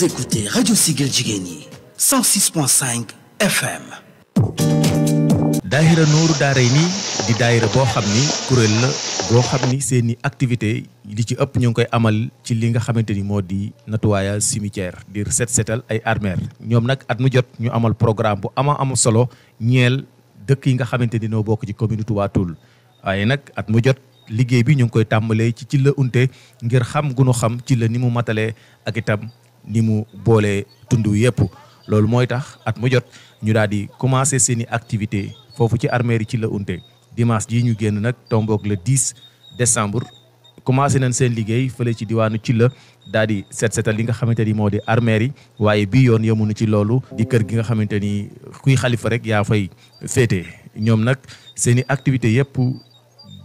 Vous écoutez Radio Sigal Jigéen 106.5 FM. daayira Nuuru Daarayni di daayira boo xam ni kuréel la boo xam ni seeni activité li ci ëpp ñu ngi koy amal ci li nga xamante ni moo di nettoyage cimetière di set setal ay armeer ñoom nag at mu jot ñu amal programme bu am solo ñeel dëkk yi nga xamante ni noo bokk ci commune Touba Toul waaye nag at mu jot liggéey bi ñu ngi koy tàmbalee ci la unte ngir xam gu nu xam ci la ni mu matalee ak itam ni mu boolee tund yëpp loolu mooy tax at mu jot ñu daal di commencé seeni activité foofu ci armeer yi ci la unte dimanche jii ñu génn nag tomboog le 10 décembre commencé nañ seen liggéey fële ci diwaanu ci la daal di set setal li nga xamante ni moo di armeer yi waaye bii yoon yemuñu ci loolu di kër gi nga xamante ni kuy xalifa rek yaa fay féete ñoom nag seeni activité yëpp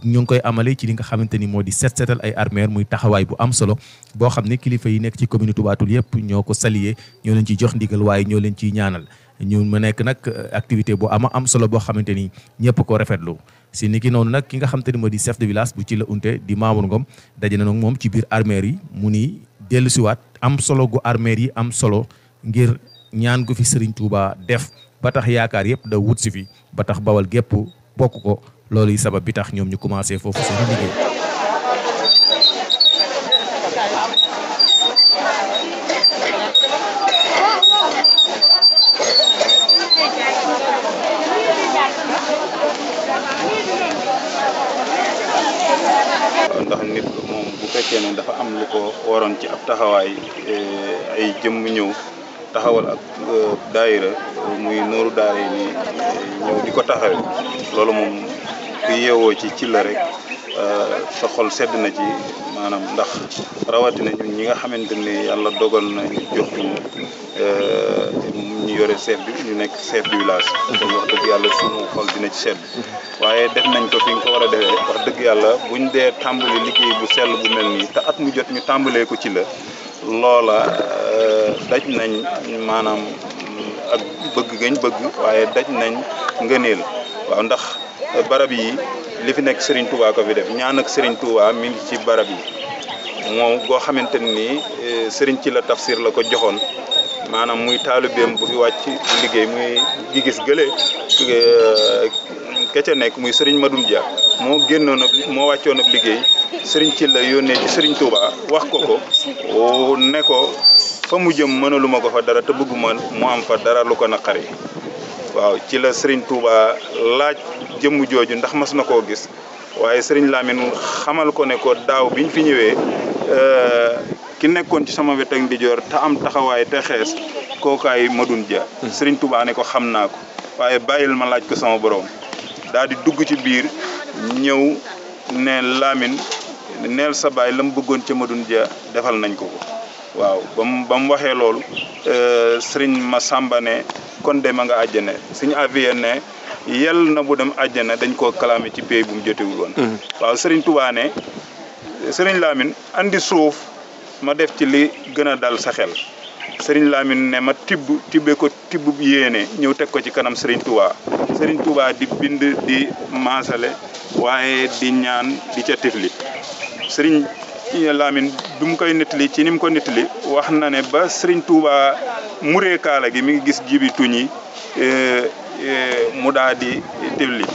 ñu ngi koy amale ci li nga xamante ni moo di set setal ay armeer muy taxawaay bu am solo boo xam ne kilifa yi nekk ci commune Touba Toul yëpp ñoo ko salué ñoo leen ciy jox ndigal waaye ñoo leen ciy ñaanal ñu mu nekk nag activité bu am solo boo xamante ni ñëpp ko rafetlu si ni ki noonu nag ki nga xamante ni moo di chef de village bu ci la unte di Mamour Ngom daje na nag moom ci biir armeer yi mu ni dellu siwaat am solo gu armeer yi am solo ngir ñaan gu fi Serigne Touba def ba tax yaakaar yëpp da wut si fi ba tax bawal gépp bokk ko loolu yi sabab bi tax ñoom ñu commencé foofu seen liggéey. ndax nit moom bu fekkee ne dafa am lu ko waroon ci ab taxawaay ay jëmm ñëw taxawal ak daayira muy Nuuru Daarayni ñëw di ko taxawee loolu moom ku yeewoo ci la rek sa xol sedd na ci maanaam ndax rawatina ñun ñi nga xamante ne yàlla dogal na ñu jox ñu yore chef bi ñu nekk chef du village. donc wax dëgg yàlla sunu xol dina ci sedd waaye def nañ ko fi nga ko war a defee wax dëgg yàlla buñ dee tàmbali liggéey bu sell bu mel nii te at mu jot ñu tàmbalee ko ci la loola daj nañ maanaam ak bëgg gañ bëgg waaye daj nañ ngëneel waaw ndax barab yi li fi nekk Serigne Touba ko fi def ñaan ak Serigne Touba mi ngi ci barab yi moom goo xamante ni Serigne ci la tafsir la ko joxoon maanaam muy taalibeem bu fi wàcc liggéey muy gi gis gële ka ca nekk muy Serigne Madoune Dia moo génnoon moo wàccoon ab liggéey Serigne ci la yónnee ci Serigne Touba wax ko ne ko fa mu jëm mënaluma ko fa dara te bëgguma mu am fa dara lu ko naqari waaw ci la Serigne Touba laaj jëmm jooju ndax mas na koo gis waaye Serigne Lamine xamal ko ne ko daaw biñ fi ñëwee ki nekkoon ci sama wet ak ndijoor te am taxawaay te xees kookaay Madoune Dia Serigne Touba ne ko xam naa ko waaye bàyyil ma laaj ko sama borom daal di dugg ci biir ñëw ne Lamine neel sa baay la mu bëggoon ca Madoune Dia defal nañ ko waaw ba mu waxee loolu Serigne Massamba ne kon de ma nga àjjana suñu avié ne yel na bu dem àjjana dañ koo clamé ci pays bu mu jotewul woon waaw Serigne Touba ne Serigne Lamine andi suuf ma def ci li gën a dal sa xel Serigne Lamine ne ma tibbee ko tibb yéene ñëw teg ko ci kanam Serigne Touba di bind di maasale waaye di ñaan di ca tifli Serigne Lamine bi mu koy nettali ci ni mu ko nettali wax na ne ba Serigne Touba muree kaala gi mi ngi gis jibi tuñ yi mu daa di tifli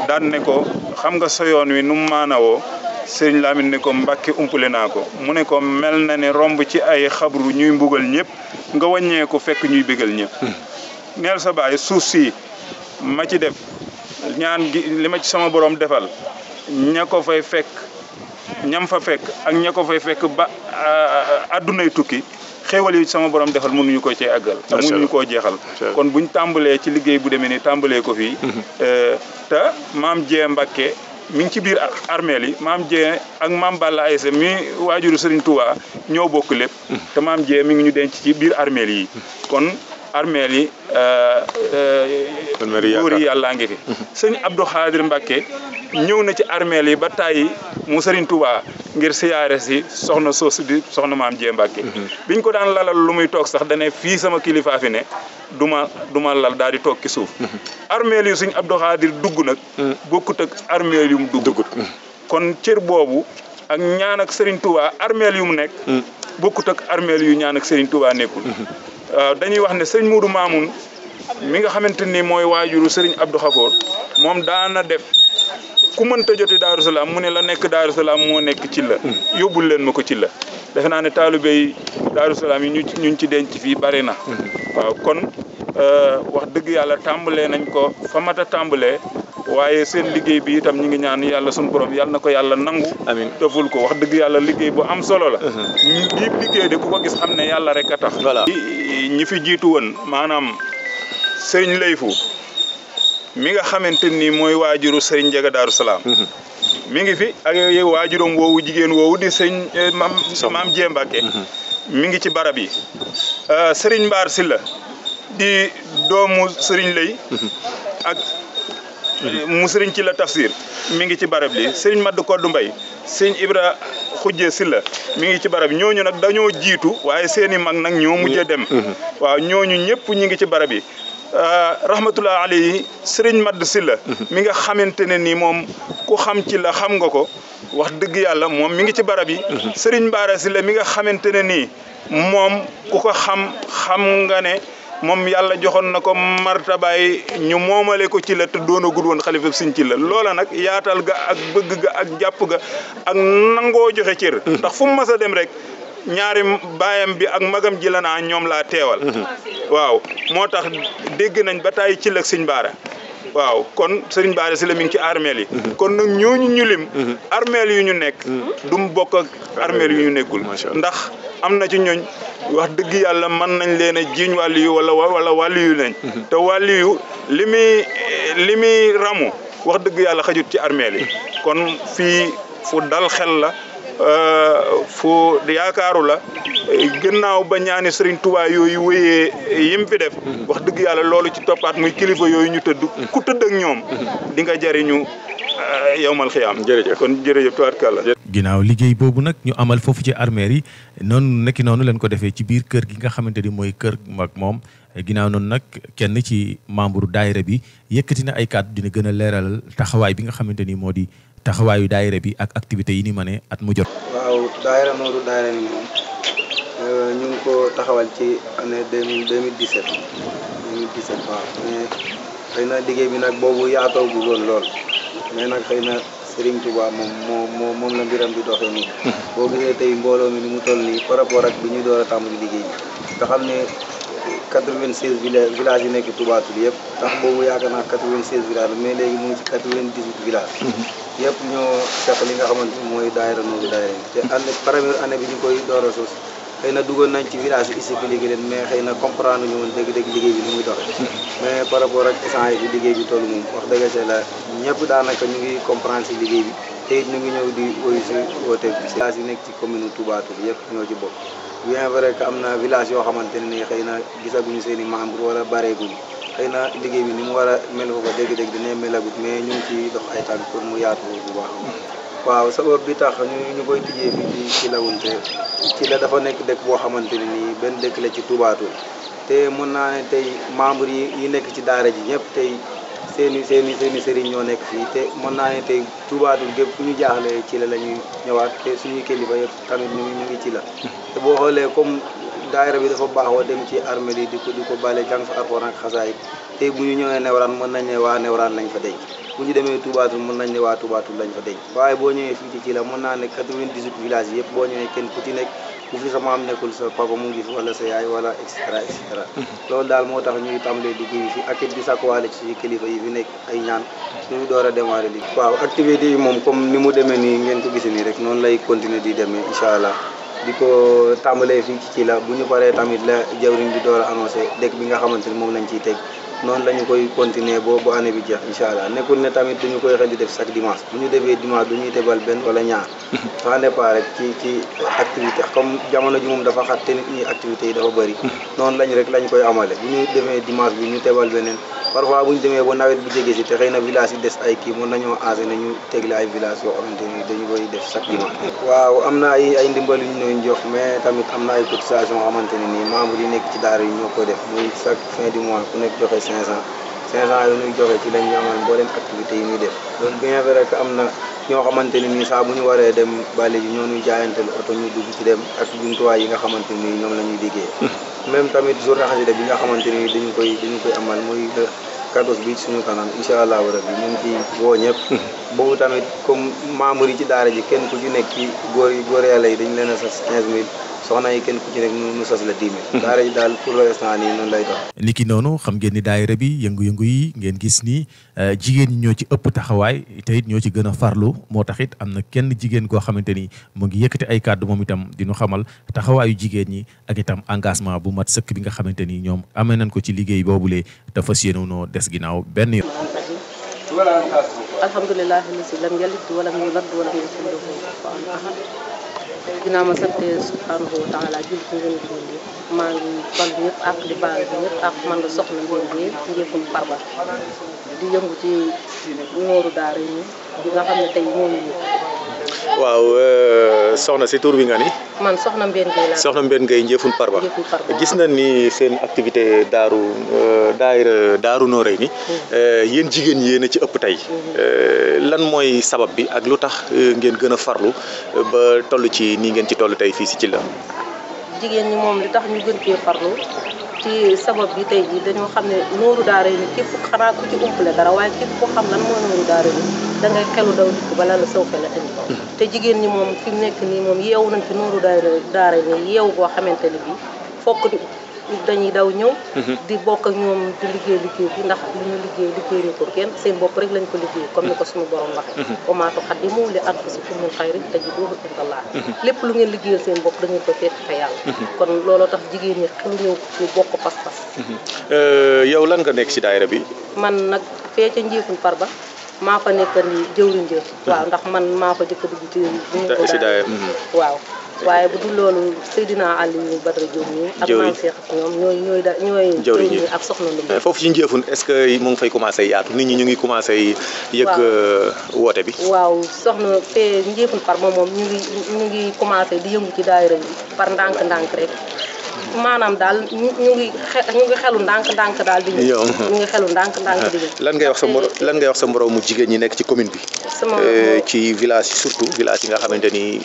daan ne ko xam nga sa yoon wi nu mu maanawoo Serigne Lamine ne ko Mbàkke umpule naa ko mu ne ko mel na ne romb ci ay xabru ñuy mbugal ñëpp nga wàññee ko fekk ñuy bégal ñëpp neel sa baay suuf si ma ci def ñaan gi li ma ci sama borom defal ña ko fay fekk ñam fa fekk ak ña ko fay fekk ba addunay tukki xéewal yi sama borom defal mënuñu ko cee àggal te mënuñu koo jeexal kon buñ tàmbalee ci liggéey bu demee ni tàmbalee ko fii te maam Jee Mbàkke mi ngi ci biir armeel yi maam Jee ak maam Balla Aysa mi waajuru Serigne Touba ñoo bokk lépp te maam Jee mi ngi ñu denc ci biir armeel yi kon armeel yi góor yi yàllaa ngi fi sëñ Abdou Khadir Mbàkke ñëw na ci armeel yi ba tàyyi mu Serigne Touba ngir siyaare si soxna soosu di soxna maam Jee Mbàkke biñ ko daan lalal lu muy toog sax dane fii sama kilifa fi ne duma lal daal di toog ci suuf armeel yi sëñ Abdou Khadir dugg nag bokkut ak armeel yu mu dugg kon cër boobu ak ñaan ak Serigne Touba armeel yu mu nekk bokkut ak armeel yu ñaan ak Serigne Touba nekkul. waaw dañuy wax ne sëñ Moudou Mamoun mi nga xamante ni mooy waajuru Serigne Abdou Khafour moom daana def ku mënta joti Daaru Salaam mu ne la nekk Daaru Salaam moo nekk ci la yóbbul leen ma ko ci la defe naa ne taalibe yi Daaru Salaam yi ñu ci denc fii bari na. waaw kon wax dëgg yàlla tàmbalee nañ ko fa mat a tàmbalee waaye seen liggéey bi itam ñu ngi ñaan yàlla suñu borom yàlla na ko yàlla nangu. amiin deful ko wax dëgg yàlla liggéey bu am solo la. lii liggéey de ku ko gis xam ne yàlla rek a tax. voilà ñi fi jiitu woon maanaam Serigne Layfu mi nga xamante ni mooy waajuru Serigne Ndiaga Daaru Salaam. mi ngi fi ak waajuram woowu jigéen woowu di sëñ maam Jéembake mi ngi ci barab yi. Serigne Mbaar Sylla di doomu Serigne Lay ak mu Serigne ci la tafsir mi ngi ci barab li Serigne Madd Koddu Mbay Serigne Ibra Xujje Sylla mi ngi ci barab yi ñooñu nag dañoo jiitu waaye seeni mag nag ñoo mujjee dem. waaw ñooñu ñëpp ñi ngi ci barab yi. rahmatullah alayhi Serigne Madd Sylla mi nga xamante ne ni moom ku xam ci la xam nga ko wax dëgg yàlla moom mi ngi ci barab yi. Serigne Mbaara Sylla mi nga xamante ne nii moom ku ko xam nga ne moom yàlla joxoon na ko martabaay ñu moomale ko ci la te doonagul woon xalifa Sëñ ci la loola nag yaatal ga ak bëgg ga ak jàpp ga ak nangoo joxe cër. ndax fu mu mas a dem rek ñaari baayam bi ak magam ji la naa ñoom laa teewal. waaw moo tax dégg nañ ba tàyyi ci la Sëñ Baara. waaw kon Serigne Bara Sylla mi ngi ci armeel yi. kon nag ñooñu ñu lim. armeel yu ñu nekk. du mu bokk ak armeel yu ñu nekkul. ndax am na ci ñooñ wax dëgg yàlla mën nañ leen a jiiñ wàllu yu wala wàllu yu lañ. te wàllu yu li muy ramu wax dëgg yàlla xajut ci armeel yi. kon fii fu dal xel la fu yaakaaru la gannaaw ba ñaani Serigne Touba yooyu wéyee yim fi def. wax dëgg yàlla loolu ci toppaat muy kilifa yooyu ñu tëdd. ku tëdd ak ñoom di nga jariñu yowmal xiyaam. jërëjëf kon jërëjëf tubaarkàlla. ginnaaw liggéey boobu nag ñu amal foofu ci armeer yi noonu leen ko defee ci biir kër gi nga xamante ni mooy kër mag moom ginnaaw noonu nag kenn ci membre daayira bi yëkkati na ay kàddu dina gën a leeral taxawaay bi nga xamante ni moo di taxawaayu daayira bi ak activité yi ni ma ne at mu jot. waaw daayira Nooru daayira ni moom ñu ngi ko taxawal ci année 2017 waaw mais xëy na liggéey bi nag boobu yaatoo gu woon lool mais nag xëy na Serigne Touba moom la mbiram di doxee nii. boo gisee tey mbooloo mi ni mu toll nii par rapport ak bi ñuy door a tàmbali liggéey bi nga xam ne 96 villages yi nekk Touba Toul yëpp tax boobu yaakaar naa 96 villages la mais léegi mu ngi ci 98 villages. yëpp ñoo seq li nga xamante ni mooy daayira Nooru daayira te première année bi ñu koy door a sos xëy na duggoon nañ ci village yi expliqué leen mais xëy na comprendre ñu woon dëgg-dëgg liggéey bi ni muy doxee. mais par rapport ak instant yi bi liggéey bi toll moom wax dëgg la ñëpp daanaka ñu ngi comprendre si liggéey bi te it ñu ngi ñëw di woyu si woote bi. village yi nekk ci commune Touba Toul yëpp ñoo ci bokk bien vrai que am na village yoo xamante ne nii xëy na gisaguñu seen i membre wala bareeguñu xëy na liggéey bi ni mu war a mel ko dégg-dégg dina melagut mais ñu ngi ciy dox ay tànk pour mu yaatu bu baax. waaw sabab bi tax ñu koy tijjee fii ci Lawunte ci la dafa nekk dëkk boo xamante ne nii benn dëkk la ci Touba Toul te mën naa ne tey membre yi nekk ci daara ji ñëpp tey seeni sëriñ ñoo nekk fii te mën naa ne tey Touba Toul gépp ku ñu jaaxlee ci la ñuy ñëwaat te suñuy kilifa yëpp tamit ñu ngi ci la te boo xoolee comme daayira bi dafa baaxoo dem ci armée yi di ko bale jàng fa Alxuraan ak xasaayid tey bu ñu ñëwee Newraan mën nañ ne waa Newraan lañ fa denc bu ñu demee Touba Toul mën nañ ne waa Touba Toul lañ fa denc waaye boo ñëwee fii ci la mën naa ne 98 villages yëpp boo ñëwee kenn ku ci nekk bu fi sa maam nekkul sa papa mu ngi fi wala sa yaay wala et cetera loolu daal moo tax ñuy tàmbalee liggéey bi fi ak it di sakkuwaale ci kilifa yi fi nekk ay ñaan suñu door a démarrer liggéey. waaw activité yi moom comme ni mu demee nii ngeen ko gisee nii rek noonu lay continuer di demee incha allah di ko tàmbalee fii ci la bu ñu paree tamit la jawriñ bi door a annoncé dëkk bi nga xamante ni moom lañ ciy teg noonu la ñu koy continuer bu année bi jeex incha allah nekkul ne tamit duñu koy xel di def chaque dimanche bu ñu defee dimanche du ñuy tebal benn wala ñaar ça dépend rek ci activité comme jamono ji moom dafa xat te nit ñi activités yi dafa bëri noonu lañ koy amale bu ñu demee dimanche bi ñu tebal beneen parfois bu ñu demee ba nawet bi jege si te xëy na village yi des ay kii mën nañoo enseigner ñu tegle ay village yoo xamante ni dañu koy def chaque dimanche. waaw am na ay ndimbal yu ñu jox mais tamit am na ay cotisation yoo xamante ne nii membres yi nekk ci daara yi ñoo koy def muy chaque fin du mois ku nekk joxe 500 500 yu ñuy joxe ci lañ ñu amal mboolem activité yi ñuy def loolu bien vrai que am na ñoo xamante ne nii saa bu ñu waree dem bale ji ñoo ñuy jaayanteel oto ñu dugg ci dem ak jumtuwaay yi nga xamante ni ñoom la ñuy liggéey même tamit journée xasida bi nga xamante ni dañu koy amal muy le 14 bi suñu kanam incha allahu rabbi ñu ngi ci woo ñëpp boobu tamit comme membre yi ci daara ji kenn ku ci nekk ci góor yàlla yi dañu leen a sas 15000 soxna yi kenn ku ci nekk nu sas la 10 000 daara ji daal pour l'instant nii noonu lay dox. niki noonu xam ngeen ni daayira bi yëngu-yëngu yi ngeen gis ni jigéen ñi ñoo ci ëpp taxawaay te it ñoo ci gën a farlu moo tax it am na kenn jigéen koo xamante ni mu ngi yëkkati ay kàddu moom itam di ñu xamal taxawaayu jigéen ñi ak itam engagement bu mat sëkk bi nga xamante ni ñoom amee nañ ko ci liggéey boobule te fas yéene noo des ginnaaw benn yoon. alhamdulilah lasi lam yalid walam yulad walam yakun lahu kufuwan ahad ginnaaw ma sante subhanahu wa taala jul ci ngeen di maa ngi bal ñëpp ak di baal bi ñëpp ak man la soxna ngeen di Ndiéfoune Farba di yëngu ci nooru daara yi bi nga xam ne tey moo ngi waaw soxna si tur bi nga ni. man soxna Mbène Gueye laa. soxna Mbène Gueye Ndiéfoune Farba. gis nañ ni seen activité daayira Daaru Nooréyni yéen jigéen ñi yéen a ci ëpp tey lan mooy sabab bi ak lu tax ngeen gën a farlu ba toll ci nii ngeen ci toll tey fii si ci la. jigéen ñi moom li tax ñu gën cee farlu ci sabab bi tey jii dañoo xam ne nooru daara yi képp xanaa ku ci umpale dara waaye képp ko xam lan mooy nooru daara yi da ngay xelu daw dikk bala la saw xel a indi te jigéen ñi moom fi mu nekk nii moom yeewu nañ ci nooru daara yi yeewu boo xamante ne bii fokk dañuy daw ñëw di bokk ak ñoom di liggéey bi ndax li ñu liggéey ñu pour kenn seen bopp rek lañ ko liggéey comme ni ko suñu borom waxee wa maa tuqaddimu li anfusikum min xayrin tajiduhu indallah lépp lu ngeen liggéeyal seen bopp da ngeen ko fekk fa yàlla kon looloo tax jigéen ñi xelu ñëw ñu bokk pas-pas yow lan nga nekk ci daayira bi. man nag fee ca Ndiéfoune Farba maa fa nekk ni jëwriñ jëf waaw ndax man maa fa jëkk dugg ci daayira waaw waaye bu dul loolu Seydina Aliou Badara Diop ñi ak maam Cheikh ak ñoom ñooy jëwriñ ñi ak soxna Ndumbe foofu ci Ndiéfoune est-ce que mu ngi fay commencé yaatu nit ñi ñu ngi commencé yëg woote bi waaw soxna fee Ndiéfoune Farba moom ñu ngi commencé di yëngu ci daayira bi par ndànk-ndànk rek maanaam daal ñu ngi xelu ndànk-ndànk daal di ñëw ñu ngi xelu ndànk-ndànk di ñëw lan ngay wax sa moroomu jigéen ñi nekk ci commune bi ci village yi surtout village yi nga xamante ni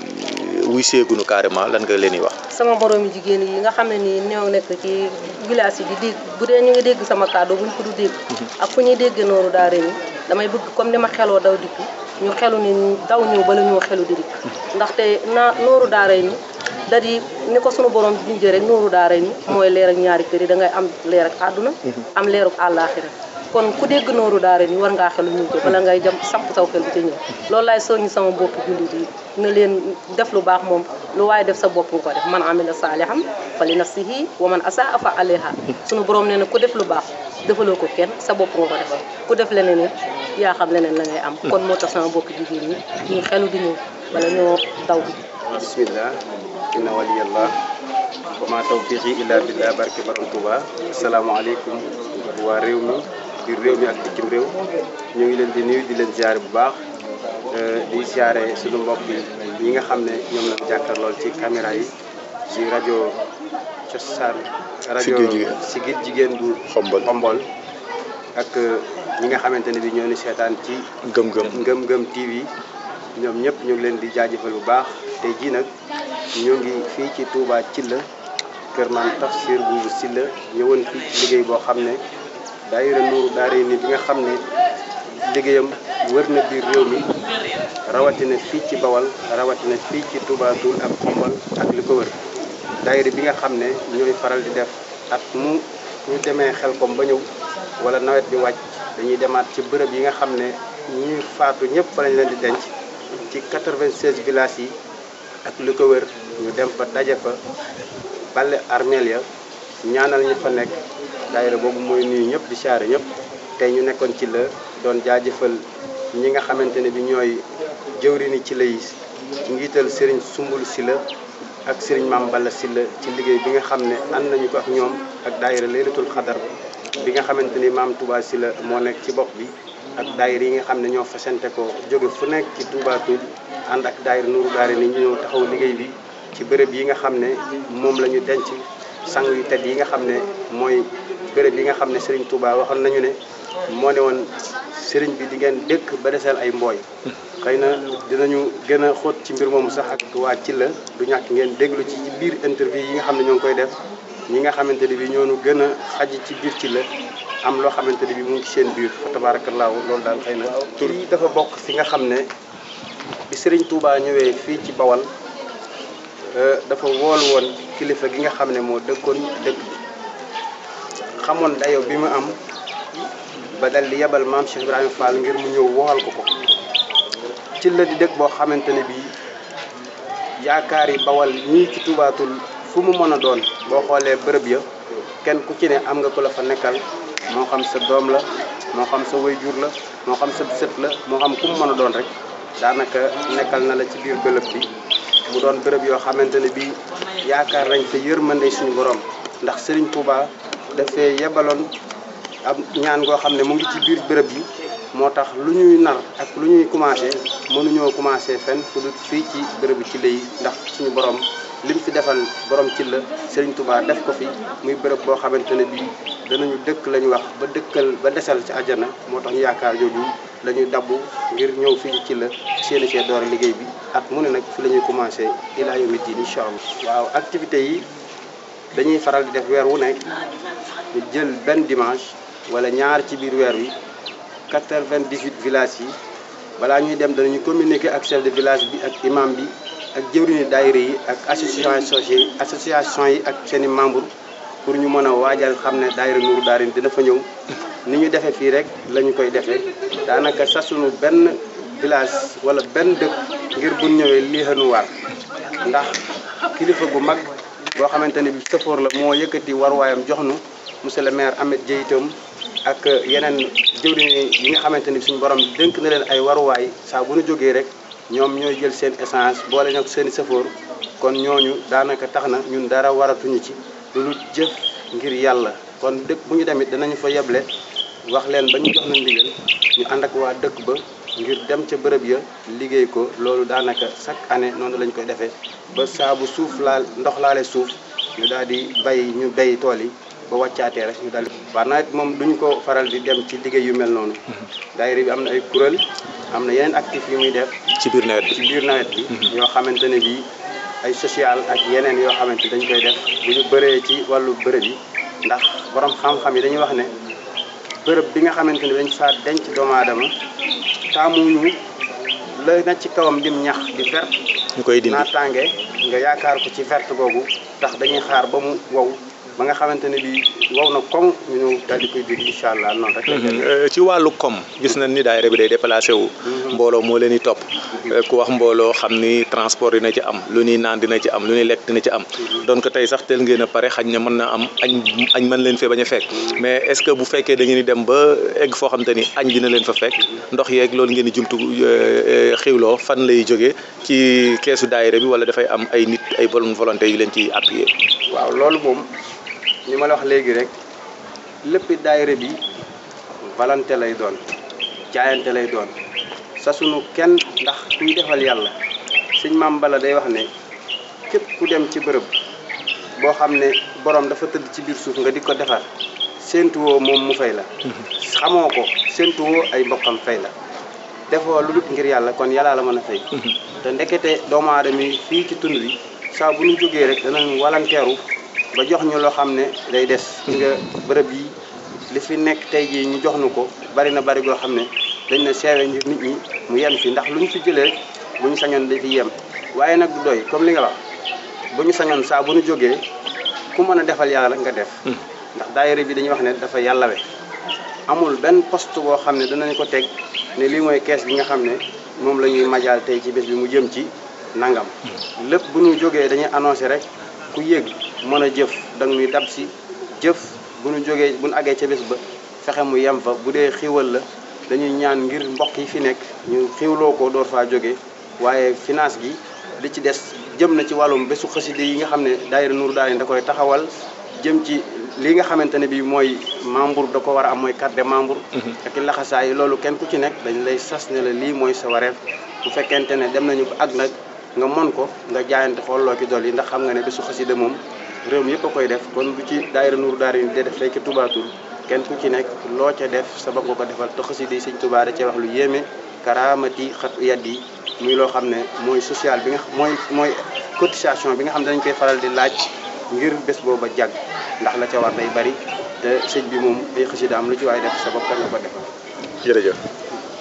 wuy seegunu carrément lan nga leen di wax sama moroomi jigéen yi nga xam ne nii ñoo nekk ci village yi di dégg bu dee ñu ngi dégg sama kàddu buñ ko du dégg ak fu ñuy déggee nooru daara ni damay bëgg comme ni ma xeloo daw dikk ñu xelu ni daw ñëw bala ñoo xelu di dikk ndaxte nooru daara ni da di ni ko sunu borom di junjee rek nooru daara ni mooy leer ak ñaari kër yi da ngay am leer ak àdduna am leeruk àllaaxira kon ku dégg nooru daara ni war ngaa xelu ñu ci bala ngay jëm samp saw xel bi ci ñëw loolu laay soññi sama mbokki jullit yi ne leen def lu baax moom lu waaye def sa bopp nga ko def man amila saalihan fa li nafsihi wa man asaa fa alayha sunu borom nee na ku def lu baax defaloo ko kenn sa bopp nga ko defal ku def leneen it yaa xam leneen la ngay am kon moo tax sama mbokki jigéen ñi ñu xelu di ñëw bala ñoo daw bi bismillah inna waliyallah wa ma tawfiqi illa billah barke borom Touba asalaamaaleykum waa réew mi biir réew mi ak bitim réew ñu ngi leen di nuyu di leen ziare bu baax di ziare suñu mbokk yi nga xam ne ñoom lañu jàkkaarlool ci caméra yi ci rajo Cosaan rajo Sigil Jigéen bu Xombol ak ñi nga xamante ne bi ñoo ni seetaan ci ngëm-ngëm TV ñoom ñëpp ñu ngi leen di jaajëfal bu baax tey jii nag ñu ngi fii ci Touba Thilla kër Maam Tafsir Buubu Sylla ñëwoon fii ci liggéey boo xam ne daayira Nuuru Daarayni bi nga xam ne liggéeyam wër na biir réew mi rawatina fii ci Bawal rawatina fii ci Touba Toul ak Xombol ak li ko wër daayira bi nga xam ne ñooy faral di def at mu ñu demee Xelkom ba ñëw wala nawet bi wàcc dañuy demaat ci bërëb yi nga xam ne ñuy faatu ñëpp fa lañ leen di denc ci 96 villages yi ak li ko wër ñu dem fa daje fa bale armeel ya ñaanal ñu fa nekk daayira boobu mooy nuyu ñëpp di siyaare ñëpp tey ñu nekkoon ci la doon jaajëfal ñi nga xamante ne bi ñooy jëwrini ci lay njiital Serigne Sumbul Sylla ak Serigne Mame Balla Sylla ci liggéey bi nga xam ne ànd nañu ko ak ñoom ak daayira Laylatul Xadar bi nga xamante ni Mame Touba Sylla moo nekk ci bopp bi ak daayira yi nga xam ne ñoo fasante ko jóge fu nekk ci Touba Toul ànd ak daayira Nuuru Daarayni ñu ñëw taxaw liggéey bi ci bërëb yi nga xam ne moom la ñu denc sang yu tedd yi nga xam ne mooy bërëb yi nga xam ne Serigne Touba waxoon nañu ne moo ne woon sëriñ bi di ngeen dëkk ba desal ay mbooy xëy na dinañu gën a xóot ci mbir moomu sax ak waa ci la du ñàkk ngeen déglu ci biir interview yi nga xam ne ñoo ngi koy def ñi nga xamante ne bi ñoonu gën a xaj ci biir ci la am loo xamante ne bi mu ngi ci seen biir fa tabaarakallaahu loolu daal xëy na tur yi dafa bokk fi nga xam ne bi sëriñ Touba ñëwee fii ci Bawal dafa wool woon kilifa gi nga xam ne moo dëkkoon dëkk bi xamoon dayo bi mu am ba dal di yebal maam Cheikh Ibrahima Fall ngir mu ñëw woxal ko ci la di dëkk boo xamante ne bii yaakaar yi Bawal ñii ci tubaatul fu mu mën a doon boo xoolee bërëb ya kenn ku ci ne am nga ko la fa nekkal moo xam sa doom la moo xam sa waajur la moo xam sa sët la moo xam ku mu mën a doon rek daanaka nekkal na la ci biir bërëb bi mu doon bërëb yoo xamante ne bii yaakaar nañ fa yërmande suñu borom ndax Serigne Touba dafay yebaloon am ñaan goo xam ne mu ngi ci biir bërëb yi moo tax lu ñuy nar ak lu ñuy commencé mënuñoo commencé fenn fu dul fii ci bërëb ci lay ndax suñu borom lim fi defal borom ci la Serigne Touba def ko fi muy bërëb boo xamante ne bii danañu dëkk la ñu wax ba dëkkal ba desal ci àjjana moo tax ñu yaakaar jooju la ñuy dabbu ngir ñëw fii ci la seeni see door liggéey bi at mu ne nag fi la ñuy commencé ilaa yawmi diin incha allah. waaw activités yi dañuy faral di def weer wu nekk ñu jël benn dimanche wala ñaar ci biir weer wi 98 villages yi balaa ñuy dem danañu communiquer ak chef de village bi ak imam bi ak jëwriñu daayira yi ak association yi ak seen i membres pour ñu mën a waajal xam ne daayira Nourou Darayni dina fa ñëw ni ñu defee fii rek la ñu koy defee daanaka sasunu benn village wala benn dëkk ngir bu ñëwee lii xënu waar ndax kilifa gu mag boo xamante ne bi sëfoor la moo yëkkati waruwaayam jox nu monsieur le maire Ahmed Dieye itam ak yeneen jëwriñ yi nga xamante ni suñu borom dénk na leen ay waruwaay saa bu ñu jógee rek ñoom ñooy jël seen essence boole ñoo seen i sëfoor kon ñooñu daanaka tax na ñun dara waratuñu ci lu jëf ngir yàlla kon dëkk bu ñu demit danañu fa yeble wax leen ba ñu jox na ndigal ñu ànd ak waa dëkk ba ngir dem ca bërëb ya liggéey ko loolu daanaka chaque année noonu lañ koy defee ba saa bu suuf laal ndox laale suuf ñu daal di ñu bay tool yi ba wàccaatee rek ñu daal di waaw nawet moom duñu ko faral di dem ci liggéey yu mel noonu daayira bi am na ay kuréel am na yeneen actif yu muy def ci biir nawet bi yoo xamante ne bii ay social ak yeneen yoo xamante dañ koy def bu ñu bëree ci wàllu bërëb yi ndax borom xam-xam yi dañuy wax ne bërëb bi nga xamante ne dañ faa denc doomu aadama taamuñu la na ci kawam dim ñax di vert ñu koy dindi naataange nga yaakaar ko ci vert boobu tax dañuy xaar ba mu wow ba nga xamante ne bi wow na koŋ ñu ñëw daal di koy dégg incha allah noonu rek. ci wàllu koom gis nañ ni daayira bi day déplacé wu. mbooloo moo leen di topp. ku wax mbooloo xam ni transport dina ci am lu ñuy naan dina ci am lu ñuy lekk dina ci am. donc tey sax teel ngeen a pare xañ na mën na am añ mën leen fee bañ a fekk mais est ce que bu fekkee da ngeen di dem ba egg foo xam te ni añ dina leen fa fekk ndox yeeg loolu ngeen di jumtu xiwloo fan lay jógee ci keesu daayira bi wala dafay am ay nit ay bonne volonté yu leen ci appuyer. waaw loolu moom. ni ma la wax léegi rek lépp daayira bi volonté lay doon jaayante lay doon sa sunu kenn ndax kuy defal yàlla sëñ Maam Bala day wax ne képp ku dem ci bërëb boo xam ne borom dafa tëdd ci biir suuf nga di ko defar séentuwoo moom mu fay la xamoo ko séentuwoo ay mbokkam fay la defoo lu dul ngir yàlla kon yàlla la mën a fay te ndekete doomu aadama yi fii ci tund bi saa bu ñu jógee rek danañ walanteeru ba jox ñu loo xam ne day des nga bërëb yi li fi nekk tey jii ñu jox nu ko bari na bari goo xam ne dañ na seewe ngir nit ñi mu yem fi ndax lu ñu fi jëlee rek bu ñu sañoon dafi yem waaye nag du doy comme li nga wax bu ñu sañoon saa bu ñu jógee ku mën a defal yàlla nga def ndax daayira bi dañuy wax ne dafa yàllawe amul benn poste boo xam ne danañ ko teg ne lii mooy kees bi nga xam ne moom la ñuy majaal tey ci bés bi mu jëm ci nangam lépp bu ñu jógee dañuy annoncé rek ku yëg mën a jëf danga ñuy dab si jëf bu ñu jógee bu ñu àggee ca bés ba fexe mu yem fa bu dee xiiwal la dañuy ñaan ngir mbokk yi fi nekk ñu xiiwloo ko door faa jóge waaye finance gi li ci des jëm na ci wàllum bésu xaside yi nga xam ne daayira Nourou Darayni da koy taxawal jëm ci li nga xamante ne bii mooy membre da ko war a am mooy carte de membre ak i laxasaay yi loolu kenn ku ci nekk dañ lay sas ne la lii mooy sa wareef bu fekkente ne dem nañu ba ak nag nga mën ko nga jaayante xooloo ki dol yi ndax xam nga ne bésu xasida moom réew mi yëpp a koy def kon bu ci daayira Nourou Darayni di def fekk Touba Toul kenn ku ci nekk loo ca def sa bopp nga ko defal te xasida yi sëñ Tuubaa da cee wax lu yéeme karaamati xatu yaddi muy loo xam ne mooy social bi nga mooy cotisation bi nga xam ne dañ koy faral di laaj ngir bés booba jàgg ndax la ca war day bari te sëñ bi moom ay xasida am lu ci waaye def sa bopp nga ko defal. jërëjëf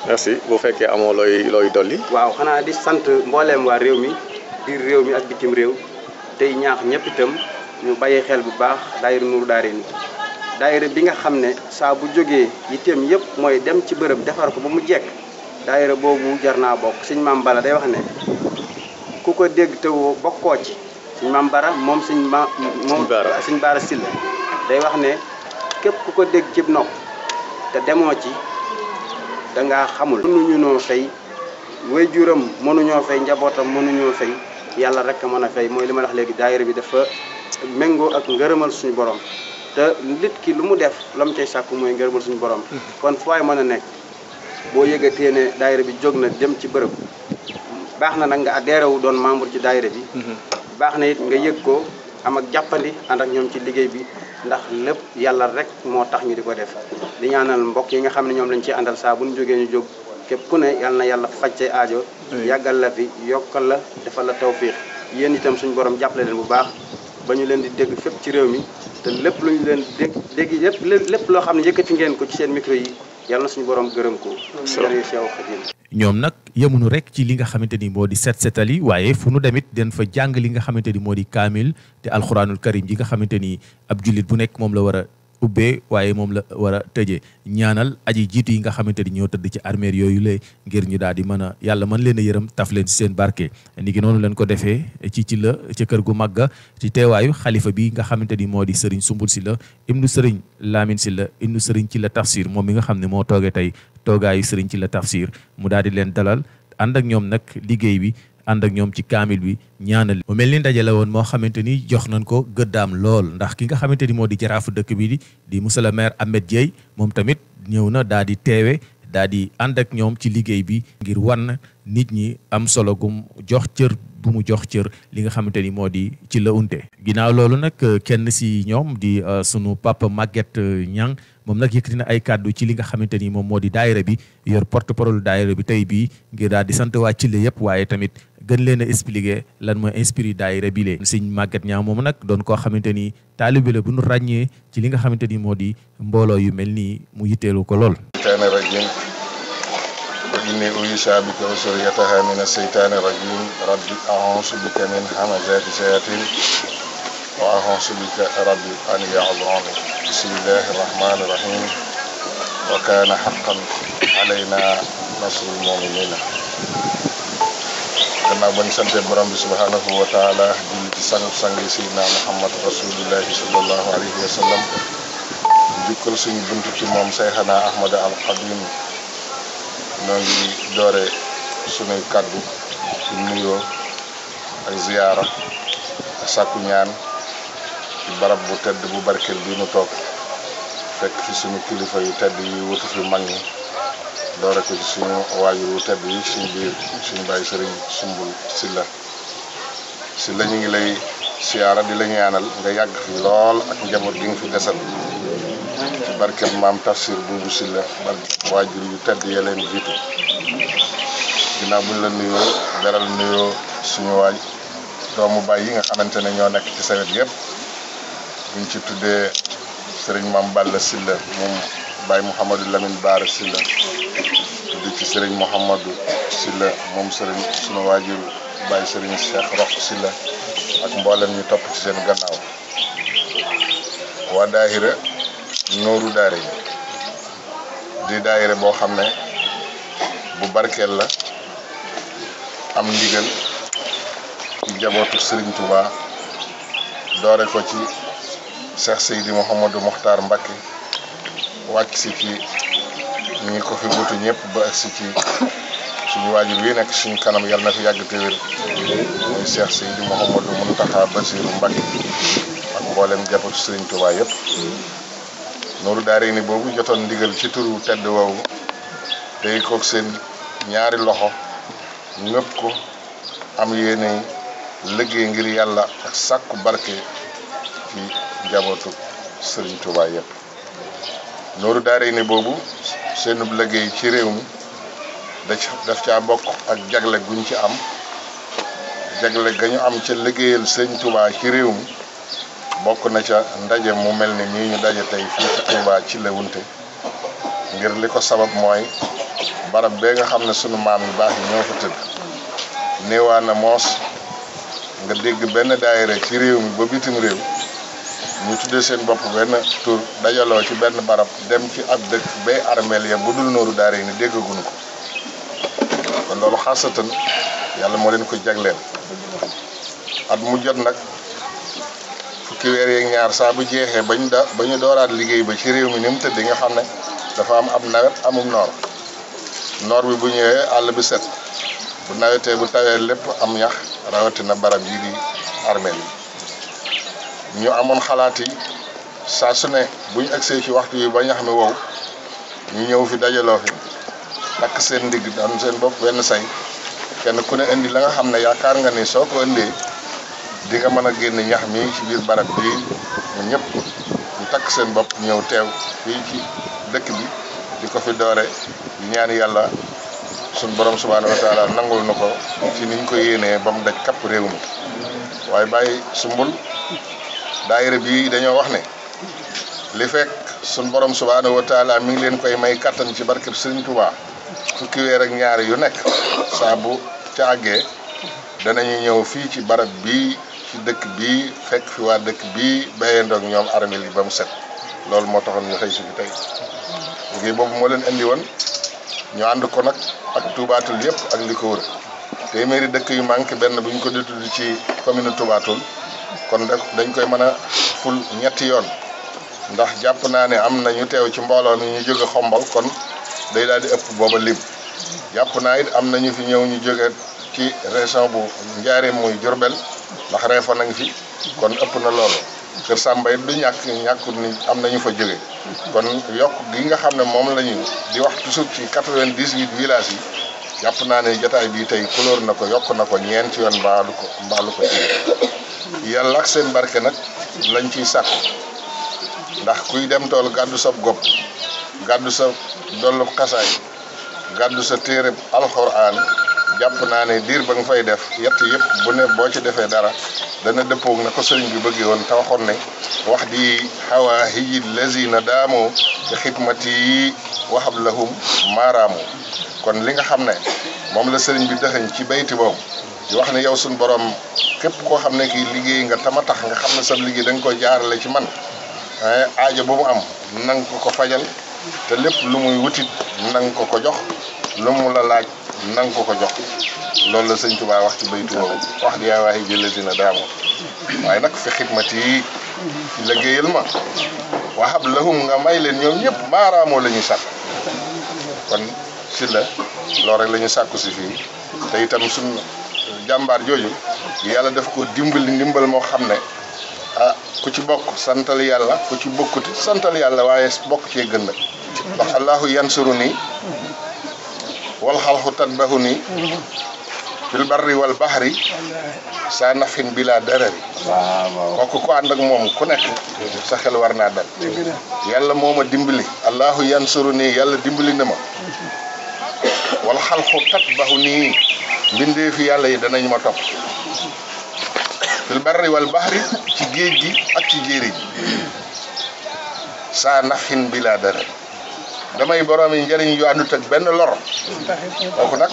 merci bu fekkee amoo looy dolli. waaw xanaa di sant mbooleem waa réew mi biir réew mi ak bitim réew tey ñaax ñëpp itam ñu bàyyi xel bu baax daayira Nuuru Daarayni daayira bi nga xam ne saa bu jógee yitteem yëpp mooy dem ci bërëb defar ko ba mu jekk daayira boobu jar naa bokk sëñ Maam Bala day wax ne ku ko dégg te bokkoo ci sëñ Maam Bara moom sëñ Bara Sylla day wax ne képp ku ko dégg cib nopp te demoo ci dangaa xamul. mënuñu noo fay waajuram mënuñoo fay njabootam mënuñoo fay yàlla rek a mën a fay mooy li ma wax léegi daayira bi dafa méngoo ak ngërëmal suñu borom te nit ki lu mu def la mu cay sàkku mooy ngërëmal suñu borom kon fooy mën a nekk boo yëgatee ne daayira bi jóg na dem ci bërëb baax na nag nga adhéré wu doon membre ci daayira bi baax na it nga yëg ko am ak jàppandi ànd ak ñoom ci liggéey bi ndax lépp yàlla rek moo tax ñu di ko def di ñaanal mbokk yi nga xam ne ñoom lañ ciy àndal saa bu ñu jógee ñu jóg képp ku ne yàlla na yàlla faj say aajo yàggal la fi yokkal la defal la tawfiix yéen itam suñu borom jàppale leen bu baax ba ñu leen di dégg fépp ci réew mi te lépp lu ñu leen dégg lépp loo xam ne yëkkati ngeen ko ci seen micro yi yàlla na suñu borom gërëm ko jërëjëf Cheikh Khadim ñoom nag yemuñu rek ci li nga xamante ni moo di set setal yi waaye fu nu demit den fa jàng li nga xamante ni moo di kaamil te alxuraanul karim yi nga xamante ni ab jullit bu nekk moom la war a ubbee waaye moom la war a tëjee ñaanal aji jiitu yi nga xamante ni ñoo tëdd ci armeer yooyu la ngir ñu daal di mën a yàlla mën leen a yërëm taf leen ci seen barke ni ki noonu leen ko defee ci la ca kër gu màgga ci teewaayu xalifa bi nga xamante ni moo di sëriñ Sumbul Sylla ibnu sëriñ Lamine Sylla ibnu sëriñ ci la tafsir moom mi nga xam ne moo toogee tey toogaayu sëriñ ci la tafsir mu daal di leen dalal ànd ak ñoom nag liggéey bi ànd ak ñoom ci kaamil bi ñaanal mu mel ni ndaje la woon moo xamante ni jox nañ ko gëddaam lool ndax ki nga xamante ni moo di jaraafu dëkk bi di monsieur le maire Ahmed Dieye moom tamit ñëw na daal di teewe daal di ànd ak ñoom ci liggéey bi ngir wan nit ñi am solo gum jox cër bu mu jox cër li nga xamante ni moo di ci la unte ginnaaw loolu nag kenn si ñoom di sunu papa Maguette Niang moom nag yëkkati na ay kàddu ci li nga xamante ni moom moo di daayira bi yor porte parole daayira bi tey bii ngir daal di sant waa Cile yëpp waaye tamit gën leen a expliquer lan mooy inspiré daayira bi lee sëñ Maguette Niang moom nag doon koo xamante ni taalibe la bu nu ràññee ci li nga xamante ni moo di mbooloo yu mel nii mu yitteelu ko lool inni u'iizuha bika wa zurriyyataha mina shaytaani rajiim rabbi a'uuzu bika min hamazaati shayaatiin wa a'uuzu bika rabbi an yahduruun bismillaahi rahmaani rahiim wa kaana haqqan alaynaa nasrul mu'miniin gannaaw ba ñu sante borom bi subhaanahu wa taala julli ci sang yi sayyidina Muhammad rasuulullaahi sallallaahu alayhi wa sallam jukkal suñu buntu ci moom Seyxanaa Ahmad al Xadim noo ngi doore sunuy kàddu ci nuyoo ak ziyaara ak sàkku ñaan ci barab bu tedd bu barkeel bi nu toog fekk fi suñu kilifa yu tedd yi wutu fi mag ñi doore ko ci suñu waajur wu tedd yi suñu biir suñu bàyyi sëriñ Sumbul Sylla ñu ngi lay siyaara di la ñaanal nga yàgg fi lool ak njaboot gi nga fi desal ci barkeb maam Tafsir Buubu Sylla barkeb waajur yu tedd ya leen jiitu ginnaaw buñ la nuyoo beral nuyoo suñu waaj doomu baay yi nga xamante ne ñoo nekk ci sa wet yëpp buñ ci tuddee sëriñ Maam Balla Sylla moom Baye Mouhamadou Lamine Bara Sylla tudd ci sëriñ Mouhamadou Sylla moom sëriñ suñu waajur Baye sëriñ Cheikh Rox Sylla ak mboolem ñu topp ci seen gannaaw waa daahira Nuuru Daarayni di daayira boo xam ne bu barkeel la am ndigal ci njabootu Serigne Touba doore ko ci Cheikh Seydi Mouhamadou Mokhtar Mbacké wàcc si ci ñi ko fi wutu ñëpp ba agsi ci suñu waajur wi nekk suñu kanam yàlla na fi yàgg te wér muy Cheikh Seydi Mouhamadou Mountakha Bassirou Mbacké ak mboolem njabootu Serigne Touba yëpp. Nuuru Daarayni boobu jotoon ndigal ci turu tedd woowu tey kook seen ñaari loxo ñëpp ko am yéene liggéey ngir yàlla ak sàkku barke ci njabootu Serigne Touba yëpp nooru daarayni boobu seenub liggéey ci réew mi daf caa bokk ak jagle guñ ci am jagle gañu am ca liggéeyal sëñ Touba ci réew mi bokk na ca ndaje mu mel ni nii ñu daje tey fii ci Touba ci la wunte ngir li ko sabab mooy barab bee nga xam ne sunu maam yu baax yi ñoo fa tëdd néewaa na moos nga dégg benn daayira ci réew mi ba bitim réew ñu tuddee seen bopp benn tur dajaloo ci benn barab dem ci ab dëkk bay armeel ya bu dul nooru daara yi ni déggaguñu ko kon loolu xaasatan yàlla moo leen ko jagleel at mu jot nag fukki weer yeeg ñaar saa bu jeexee ba ñu dooraat liggéey ba ci réew mi ni mu tëdd nga xam ne dafa am ab nawet amum noor bi bu ñëwee àll bi set bu nawetee bu tawee lépp am ñax rawatina barab yi di armeel yi ñu amoon xalaat yi saa su ne bu ñu agsee ci waxtu yi ba ñax mi wow ñu ñëw fi dajaloo fi takk seen ndigg doon seen bopp benn say kenn ku ne indi la nga xam ne yaakaar nga ni soo ko indee di nga mën a génn ñax mi ci biir barab bi ñu ñëpp ñu takk seen bopp ñëw teew fii ci dëkk bi di ko fi doore di ñaan yàlla suñ borom subhaanahu wa taala nangul na ko ci niñ ko yéenee ba mu daj kapp réew mi waaye bàyyi sumbul daayira bi dañoo wax ne li fekk suñ borom subhaanahu wa taala mi ngi leen koy may kattan ci barkeb Sëriñ Tuubaa fukki weer ak ñaar yu nekk saa bu ca àggee danañu ñëw fii ci barab bii ci dëkk bii fekk fi waa dëkk bii béyandoog ñoom armeel yi ba mu set loolu moo taxoon ñu xëy si fi tey liggéey boobu moo leen indi woon ñu ànd ko nag ak Toubatoul yëpp ak li ko wër téeméeri dëkk yu manqué benn bu ñu ko di tudd ci commune Toubatoul kon dañ koy mën a ful ñetti yoon ndax jàpp naa ne am na ñu teew ci mbooloo mi ñu jóge Xombol kon day daal di ëpp booba lim jàpp naa it am na ñu fi ñëw ñu jóge ci région bu Njaaréem muy Diourbel ndax Réfane a ngi fi kon ëpp na loolu Kër Samba it du ñàkkut ni am na ñu fa jóge kon yokk gi nga xam ne moom la ñu di wax toujours ci 98 villages yi jàpp naa ne jotaay bii tey couleur na ko yokk na ko ñeenti yoon mbaalu ko ci yàlla ak seen barke nag lañ ciy sàkku ndax kuy dem tool gàddu sa gopp gàddu sa dollu xasaay gàddu sa téere alxuraan jàpp naa ne diir ba nga fay def yett yëpp bu ne boo ci defee dara dana dëppoog na ko sëriñ bi bëggee woon te waxoon ne wax di xawaa hiji lazina daamoo ci xidmati yi waxab lahum maaraamu kon li nga xam ne moom la sëriñ bi dëxëñ ci bayti boobu di wax ne yow suñ borom képp koo xam ne kii liggéey nga tama tax nga xam ne sa liggéey da nga koy jaarale ci man aajo ba mu am nang ko fajal te lépp lu muy wutit nang ko jox lu mu la laaj nang ko jox loolu la sëñ Tuubaa wax ci baytu boobu wax di yaa waaye jële dina daamoo waaye nag fi xidmati yi ci liggéeyal ma waxab lahum nga may leen ñoom ñëpp maaraamoo la ñuy sàkk kon si la loolu rek la ñu sàkku si fii te itam suñ jàmbaar jooju yàlla daf ko dimbali ndimbal moo xam ne ku ci bokk santal yàlla ku ci bokkuti santal yàlla waaye bokk cee gën nag ndax allahu yansuru nii wal xalxu tatbahu nii fil barri wal bahri saa nafin bila darari kooku ku ànd ak moom ku nekk sa xel war naa dal yàlla moo ma dimbali allahu yansuru nii yàlla dimbali na ma wal xalxu tatbahu nii mbindee fi yàlla yi danañ ma topp fil barri wal bahri ci géej gi ak ci jéeri ji saa nafin bila darari damay borom yi njëriñ yu àndut ak benn lor kooku nag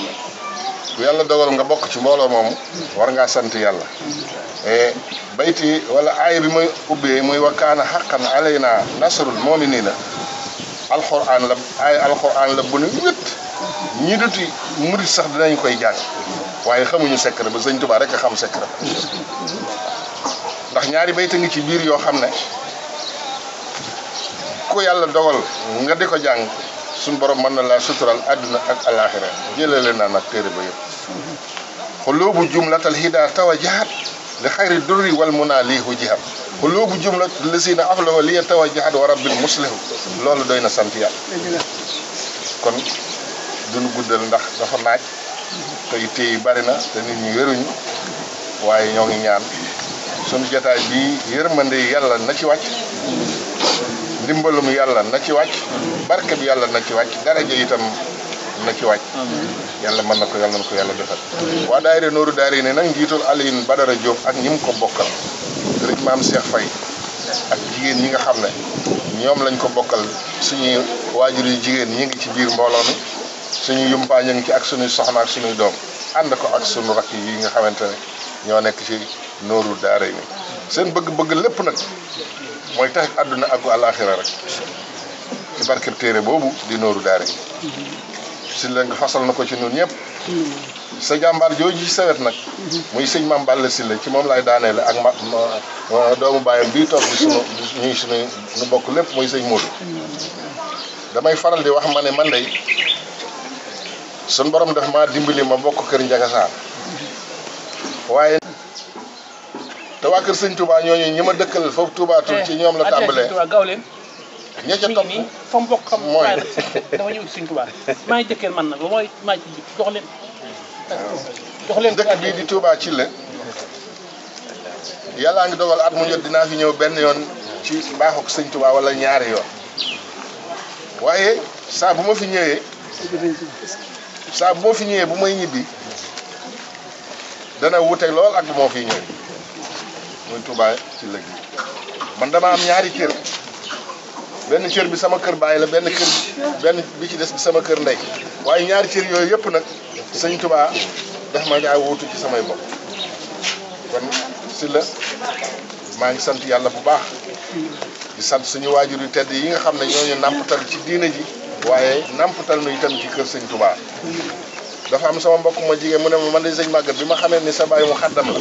ku yàlla dogal nga bokk ci mbooloo moomu war ngaa sant yàlla bayti wala aaya bi muy ubbee muy wa kaana haqqan alayna nasrul mu'minina alxuraan la aaya alxuraan la bu ne wét ñi duti murit sax dinañ koy jàng waaye xamuñu secret ba sëñ Tuubaa rek a xam secret ndax ñaari bayta ngi ci biir yoo xam ne ku yàlla dogal nga di ko jàng suñ borom mën na laa sutural àdduna ak alaxira jëlale naa nag téere ba yëpp xulubu jumlatal hida tawajahat li xayri durri wal muna lii hujihat xulubu jumlat lisina aflaho liya tawajahat wa rabbil muslihu loolu doy na sant yàlla kon duñu guddal ndax dafa naaj te itte yi bari na te nit ñi wéruñu waaye ñoo ngi ñaan sunu jotaay bi yërmande yàlla na ci wàcc ndimbalum yàlla na ci wàcc barke bi yàlla na ci wàcc daraja itam na ci wàcc yàlla mën na ko yàlla na ko yàlla defal waa daayira Nooru Daarayni nag njiitul Alioune Badara Diop ak ñi mu ko bokkal sëriñ Maam Cheikh Faye ak jigéen ñi nga xam ne ñoom lañ ko bokkal suñuy waajur yu jigéen ñi ngi ci biir mbooloo mi suñu yumpaañ ngi ci ak suñuy soxna ak suñuy doom ànd ko ak suñu rakk yi nga xamante ne ñoo nekk ci Nooru Daarayni seen bëgg-bëgg lépp nag mooy tax àdduna ak àllaaxira rek ci barkeb téere boobu di Nooru Daarayni si la nga fasal na ko ci ñun ñëpp sa jàmbaar jooju ci sawet nag muy sëñ Mame Balla Sylla ci moom laay daaneel ak doomu baayam bii toog di suñu nu bokk lépp muy sëñ Modou damay faral di wax ma ne man day suñ borom def ma dimbali ma bokk kër Njaga Saar waaye te waa kër sëñ Touba ñooñu ñi ma dëkkal foofu Touba Toul ci ñoom la tàmbalee ña ca topp fa mu bokk xam mooy dama ñëw ci sëñ Touba maa ngi jëkkee man nag ba mooy maa ci jox leen dëkk bii di Touba ci la yàllaa ngi dogal at mu jot dinaa fi ñëw benn yoon ci baaxuk sëñ Touba wala ñaari yoon waaye saa bu ma fi ñëwee bu may ñibbi dana wute lool ak bu moo fi ñëwee muy Touba ci la man dama am ñaari kër benn cër bi sama kër baay la benn bi ci des bi sama kër ndey waaye ñaari cër yooyu yëpp nag sëñ Touba daf ma ñaa wuutu ci samay bopp kon si la maa ngi sant yàlla bu baax di sant suñu waajur yu tedd yi nga xam ne ñooñu nampatal ci diina ji waaye nampatal nu itam ci kër sëñ Touba dafa am sama mbokk ma jigéen mu ne ma man de sëñ Maguette bi ma xamee ni sa baay mu xaddam la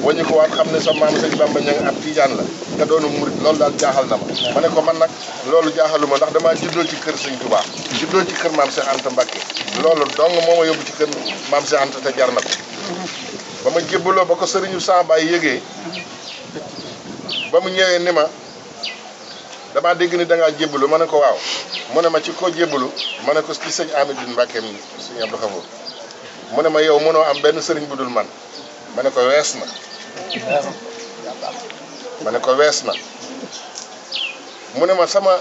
wañu ko waat xam ne sa maam sëñ Bamba ña nga ab tijaan la nga doonu murit loolu daal jaaxal na ma ne ko man nag loolu jaaxaluma ndax damaa juddoo ci kër sëñ Touba juddoo ci kër maam Cheikh Anta Mbacké loolu dong moo ma yóbbu ci kër maam Cheikh Anta te jar na ko ba ma jébbaloo ba ko sëriñu sa baay yëgee ba mu ñëwee ni ma damaa dégg ni da ngaa jébbalu ma ne ko waaw mu ne ma ci koo jébbalu ma ne ko ci sëñ Amidou Mbacké mi sëñ Abdou Khafour mu ne ma yow mënoo am benn sëriñ bu dul man ma ne ko wees na mu ne ma sama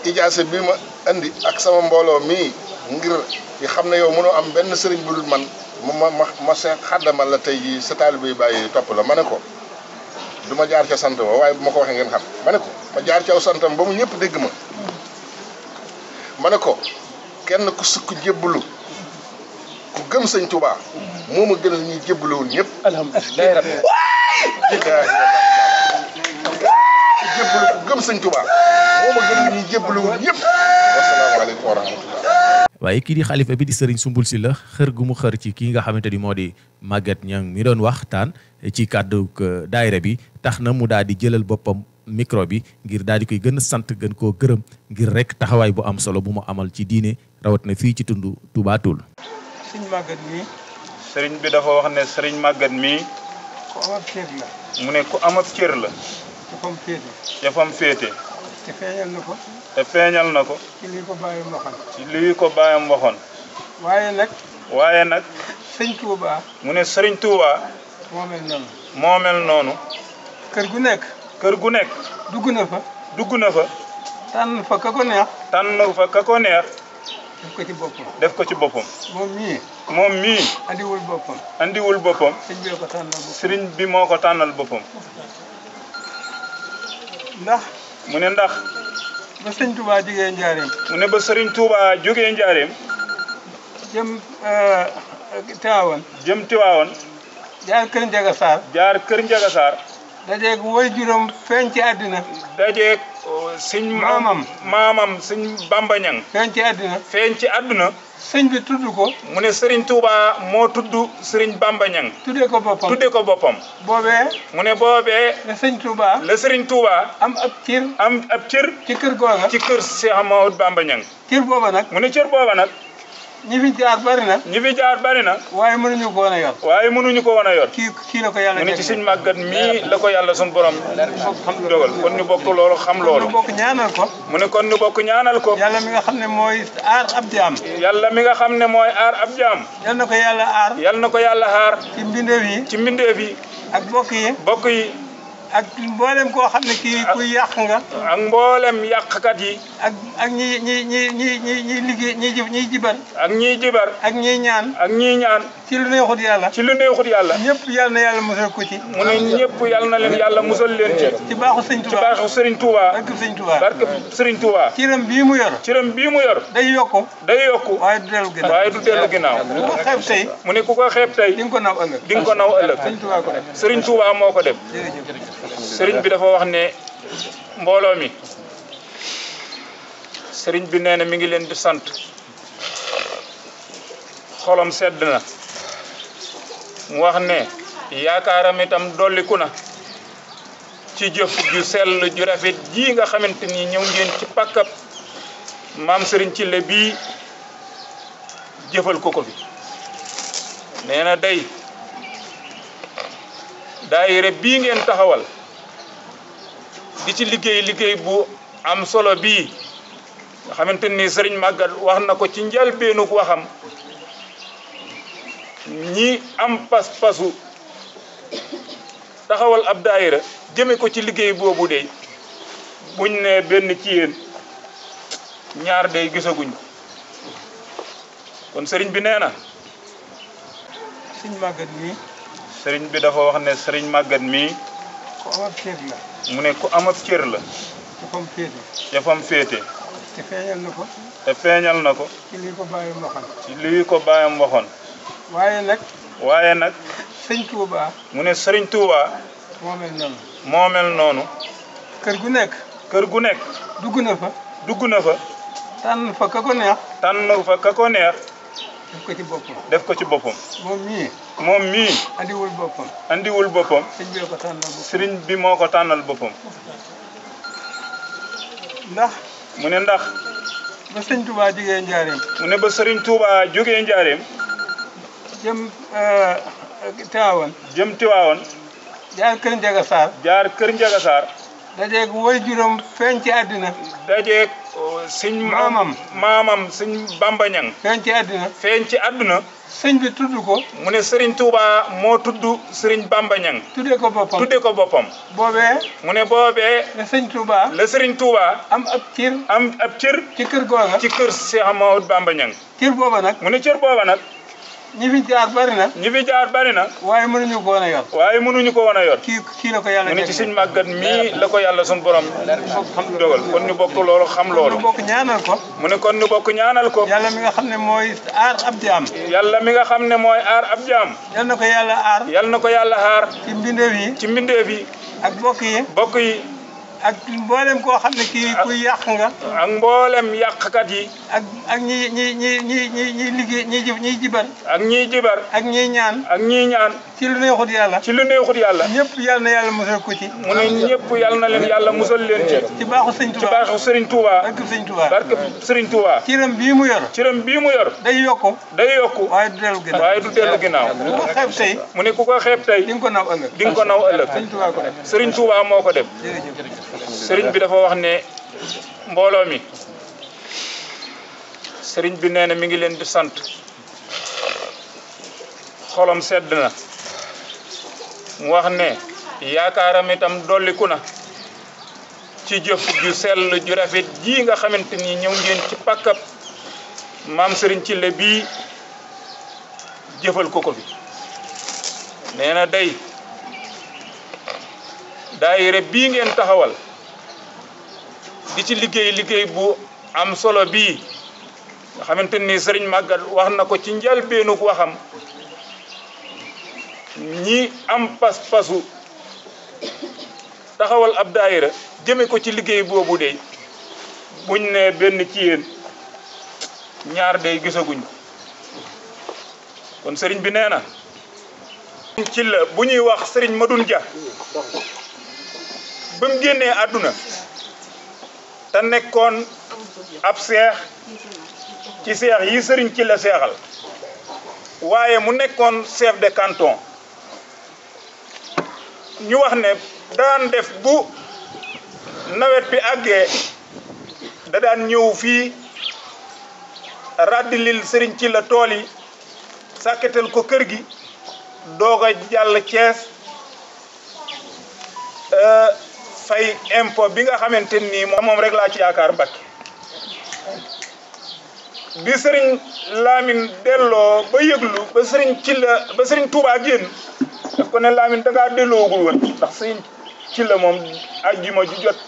ijaase bi ma andi ak sama mbooloo mii ngir yi xam ne yow mënoo am benn sëriñ bu dul man ma se xaddamal la tey jii sa taalibe yi bàyyi topp la ma ne ko du ma jaar ca sant ba waaye bu ma ko waxee ngeen xam ma ne ko ma jaar ca aw santam ba mu ñëpp dégg ma ne ko kenn ku sukk jébbalu ku gëm sëñ Touba moo ma gënal ñuy jébbaluwul ñëpp alhamdulilah rabbi jébbalu ku gëm sëñ Touba moo ma gënal ñuy jébbaluwul ñëpp wasalaamaaleykum wa rahmatullah waaye kii di xalifa bi di sëriñ Sumbul Sylla xër gu mu xër ci kii nga xamante ni moo di Maguette Niang mi doon waxtaan ci kàddu daayira bi tax na mu daal di jëlal boppam micro bi ngir daal di koy gën a sant gën koo gërëm ngir rek taxawaay bu am solo bu mu amal ci diine rawat na fii ci tund Touba Toul. sëriñ Maguette mii. sëriñ bi dafa wax ne sëriñ Maguette mii. ku am ab cër la. mu ne ku am ab cër la. ca fam féete. te feeñal na ko. ci lii ko bàyyam waxoon. ci lii ko bàyyam waxoon. waaye nag. sëñ Touba. mu ne sëriñ Touba. moo mel noonu. kër gu nekk. dugg na fa. tànn fa ka ko neex. def ko ci boppam. moom mii. andiwul boppam. sëriñ bi moo ko tànnal boppam. mu ne ndax. ba sëñ Touba jógee Njaareem. mu ne ba sëriñ Touba jógee Njaareem. jëm Tiwaawan. jaar kër Njaga Saar. dajeeg woy juróom feeñ ci àddina. dajeeg sëñ maamam sëñ Bamba Niang. feeñ ci àdduna. sëñ bi tudd ko. mu ne sëriñ Touba moo tudd sëriñ Bamba Niang. tuddee ko boppam. boobee. mu ne boobee. la sëriñ Touba. am ab cër. ci kër googa. ci kër Cheikh Amadou Bamba Niang. cër booba nag. mu ne cër booba nag. ñi fi jaar bari na. waaye mënuñu ko woon a yor. kii la ko yàlla. mu ne ci sëñ Maguette mii la ko yàlla sun borom. dogal kon ñu bokk loolu xam loolu. kon ñu bokk ñaanal ko. mu ne kon ñu bokk ñaanal ko. yàlla mi nga xam ne mooy aar ab jaam. yal na ko yàlla aar. ci mbindeef yi. ak bokk yi. ak mboolem koo xam ne kii kuy yàq nga. ak mboolem yàqkat yi. ak ñi liggéey ñiy jibar. ak ñiy jibar. ak ñiy ñaan. ak ñiy ñaan. ci lu neexut yàlla. ci lu neexut yàlla. ñëpp yal na yàlla musal ko ci. mu ne ñëpp yal na leen yàlla musal leen ci. ci baaxu Sëriñ Tuubaa. ci baaxu Sëriñ Tuubaa. barke Sëriñ Tuubaa. barke Sëriñ Tuubaa. ciram bii mu yor. ciram bii mu yor. day yokku. day yokku. waaye du dellu ginnaaw. waaye du dellu ginnaaw. ku ko xeeb tey. mu ne ku ko xeeb tey. di nga ko naw ëllëg. di nga ko naw ëllëg. Sëriñ Tuubaa ko def. Sëriñ Tuubaa moo ko def. sëriñ bi dafa wax ne mbooloo mi sëriñ bi nee na mi ngi leen di sant xolam sedd na mu wax ne yaakaaram itam dolliku na ci jëf ju sell ju rafet ji nga xamante ni ñëw ngeen ci pàkkab maam sëriñ Thillé bii jëfal ko fi nee na day daayira bii ngeen taxawal di ci liggéey bu am solo bii nga xamante ni sëriñ Maguette wax na ko ci njëlbéenu waxam ñi am pas-pasu taxawal ab daayira jëme ko ci liggéey boobu de buñ ne benn ci yéen ñaar day gisaguñ kon sëriñ bi nee na sëriñ Maguette mii sëriñ bi dafa wax ne sëriñ Maguette mii ku amab cër la. mu ne ku amab cër la. jafam féete. te te feeñal na ko. ci lii ko bàyyam waxoon. ci lii ko bàyyam waxoon. waaye nag. sëriñ Touba. mu ne sëriñ Touba. moo mel noonu. kër gu nekk. dugg na fa. tànn fa ka ko neex. def ko ci boppam. moom mii. andiwul boppam. sëriñ bi moo ko tànnal boppam. mu ne ndax. ba sëriñ Touba jógee Njaareem. mu ne ba sëriñ Touba jógee Njaareem. jëm Tiwaawan. jaar Kër Njaga Saar. dajeeg woy juróom feeñ ci àddina. dajeeg sëñ maamam sëñ Bamba Ñang feeñ ci àdduna. sëñ bi tudd ko. mu ne Serigne Touba moo tudd Serigne Bamba Ñang tuddee ko boppam. boobee. mu ne boobee. la Serigne Touba. am ab cër. ci kër googa. ci kër Cheikh Mamadou Bamba Ñang. cër booba nag. mu ne cër booba nag. ñi fi jaar bari na. waaye mënuñu ko woon a yor. kii la ko yàlla. mu ne ci sëñ Maguette mii la ko yàlla sun borom dogal kon ñu bokk loolu xam loolu. kon ñu bokk ñaanal ko. mu ne kon ñu bokk ñaanal ko. yàlla mi nga xam ne mooy aar ab jaam. yal na ko yàlla aar. yal na ko yàlla aar. ci mbindeef yi. ak bokk yi. ak mboolem koo xam ne kii kuy yàq nga. ak mboolem yàqkat yi. ak ñi liggéey ñiy jibar. ak ñiy jibar. ak ñiy ñaan. ci lu neexut yàlla. ñëpp yal na yàlla musal ko ci. mu ne ñëpp yal na leen yàlla musal leen ci. ci baaxu Sëriñ Tuubaa. barke Sëriñ Tuubaa. ciram bii mu yor. day yokku. waaye du dellu ginnaaw. ku ko xeeb tey. mu ne ku ko xeeb tey. di nga ko naw ëllëg. Sëriñ Tuubaa moo ko def. sëriñ bi dafa wax ne mbooloo mi sëriñ bi nee na mi ngi leen di sant xolam sedd na mu wax ne yaakaaram itam dolliku na ci jëf ju sell ju rafet ji nga xamante ni ñëw ngeen ci pàkkab maam sëriñ Thillé bii jëfal ko fi nee na day daayira bii ngeen taxawal di ci liggéey bu am solo bii nga xamante ni sëriñ Maguette wax na ko ci njëlbéenu waxam ñi am pas-pasu taxawal ab daayira jëme ko ci liggéey boobu de buñ ne benn ci yéen ñaar day gisaguñ kon sëriñ bi nee na ci la bu ñuy wax sëriñ Madoune Dia ba mu génnee àdduna te nekkoon ab seex ci seex yi sëriñ ci la seexal waaye mu nekkoon chef de canton ñu wax ne daan def bu nawet bi àggee da daan ñëw fii raddilil sëriñ ci la tool yi sàkketal ko kër gi doog a jàll Cees fay impôt bi nga xamante ni moom rek laa ci yaakaar Mbàkke bi sëriñ Lamine delloo ba yëglu ba sëriñ Touba génn daf ko ne Lamine da ngaa delloogul woon ndax sëriñ Cilla moom ajjuma ju jot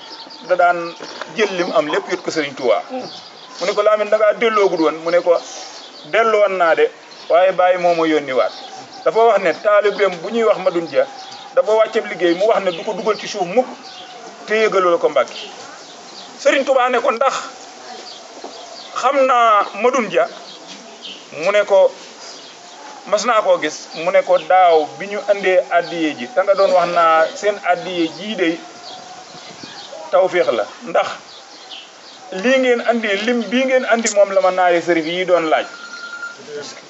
da daan jël lim am lépp yot ko sëriñ Touba mu ne ko Lamine da ngaa delloogul woon mu ne ko delloon naa de waaye bàyyi moo ma yónni waat dafa wax ne taalibeem bu ñuy wax Madoune Dia dafa wàcceeb liggéey mu wax ne du ko dugal ci suuf mukk te yëgaloo la ko Mbàkke sëriñ Touba ne ko ndax xam naa Madoune Dia mu ne ko mas naa koo gis mu ne ko daaw bi ñu andee addiye ji da nga doon wax naa seen addiye jii de tawféex la ndax lii ngeen andi lim bii ngeen andi moom la ma naaye sëriñ yi doon laaj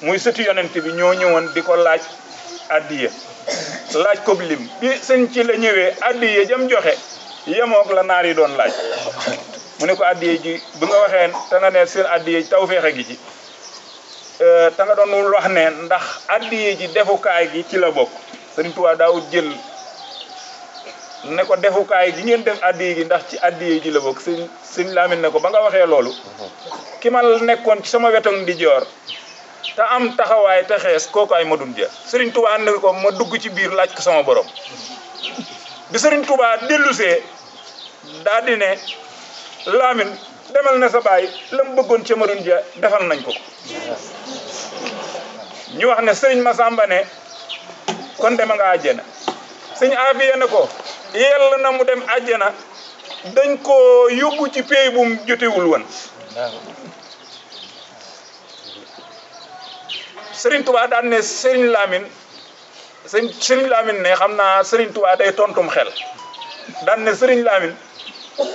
muy sëti yonent bi ñoo ñëwoon di ko laaj addiye laaj ko lim bi sëñ ci la ñëwee addiye jam joxe yemook la naar yi doon laaj mu ne ko addiye ji bu nga waxee te nga ne seen addiye ji tawféex gi ci te nga doon wax ne ndax addiye ji defukaay gi ci la bokk sëriñ Tuubaa daawut jël ne ko defukaay gi ngeen def addiye gi ndax ci addiye ji la bokk sëñ Lamine ne ko ba nga waxee loolu ki ma nekkoon ci sama wetoŋ di joor te am taxawaay te xees kooku ay Madoune Dia sëriñ Tuubaa ne ko ma dugg ci biir laaj ko sama borom bi sëriñ Tuubaa dellusee daa di ne Lamine demal na sa baay la mu bëggoon ca Madoune Dia defal nañ ko ñu wax ne sëriñ Masamba ne kon dema nga àjjana sëñ Afiya ne ko yell na mu dem àjjana dañ ko yóbbu ci pey bu mu jotewul woon sëriñ Tuubaa daan ne sëriñ Lamine ne xam naa sëriñ Tuubaa day tontum xel daan ne sëriñ Lamine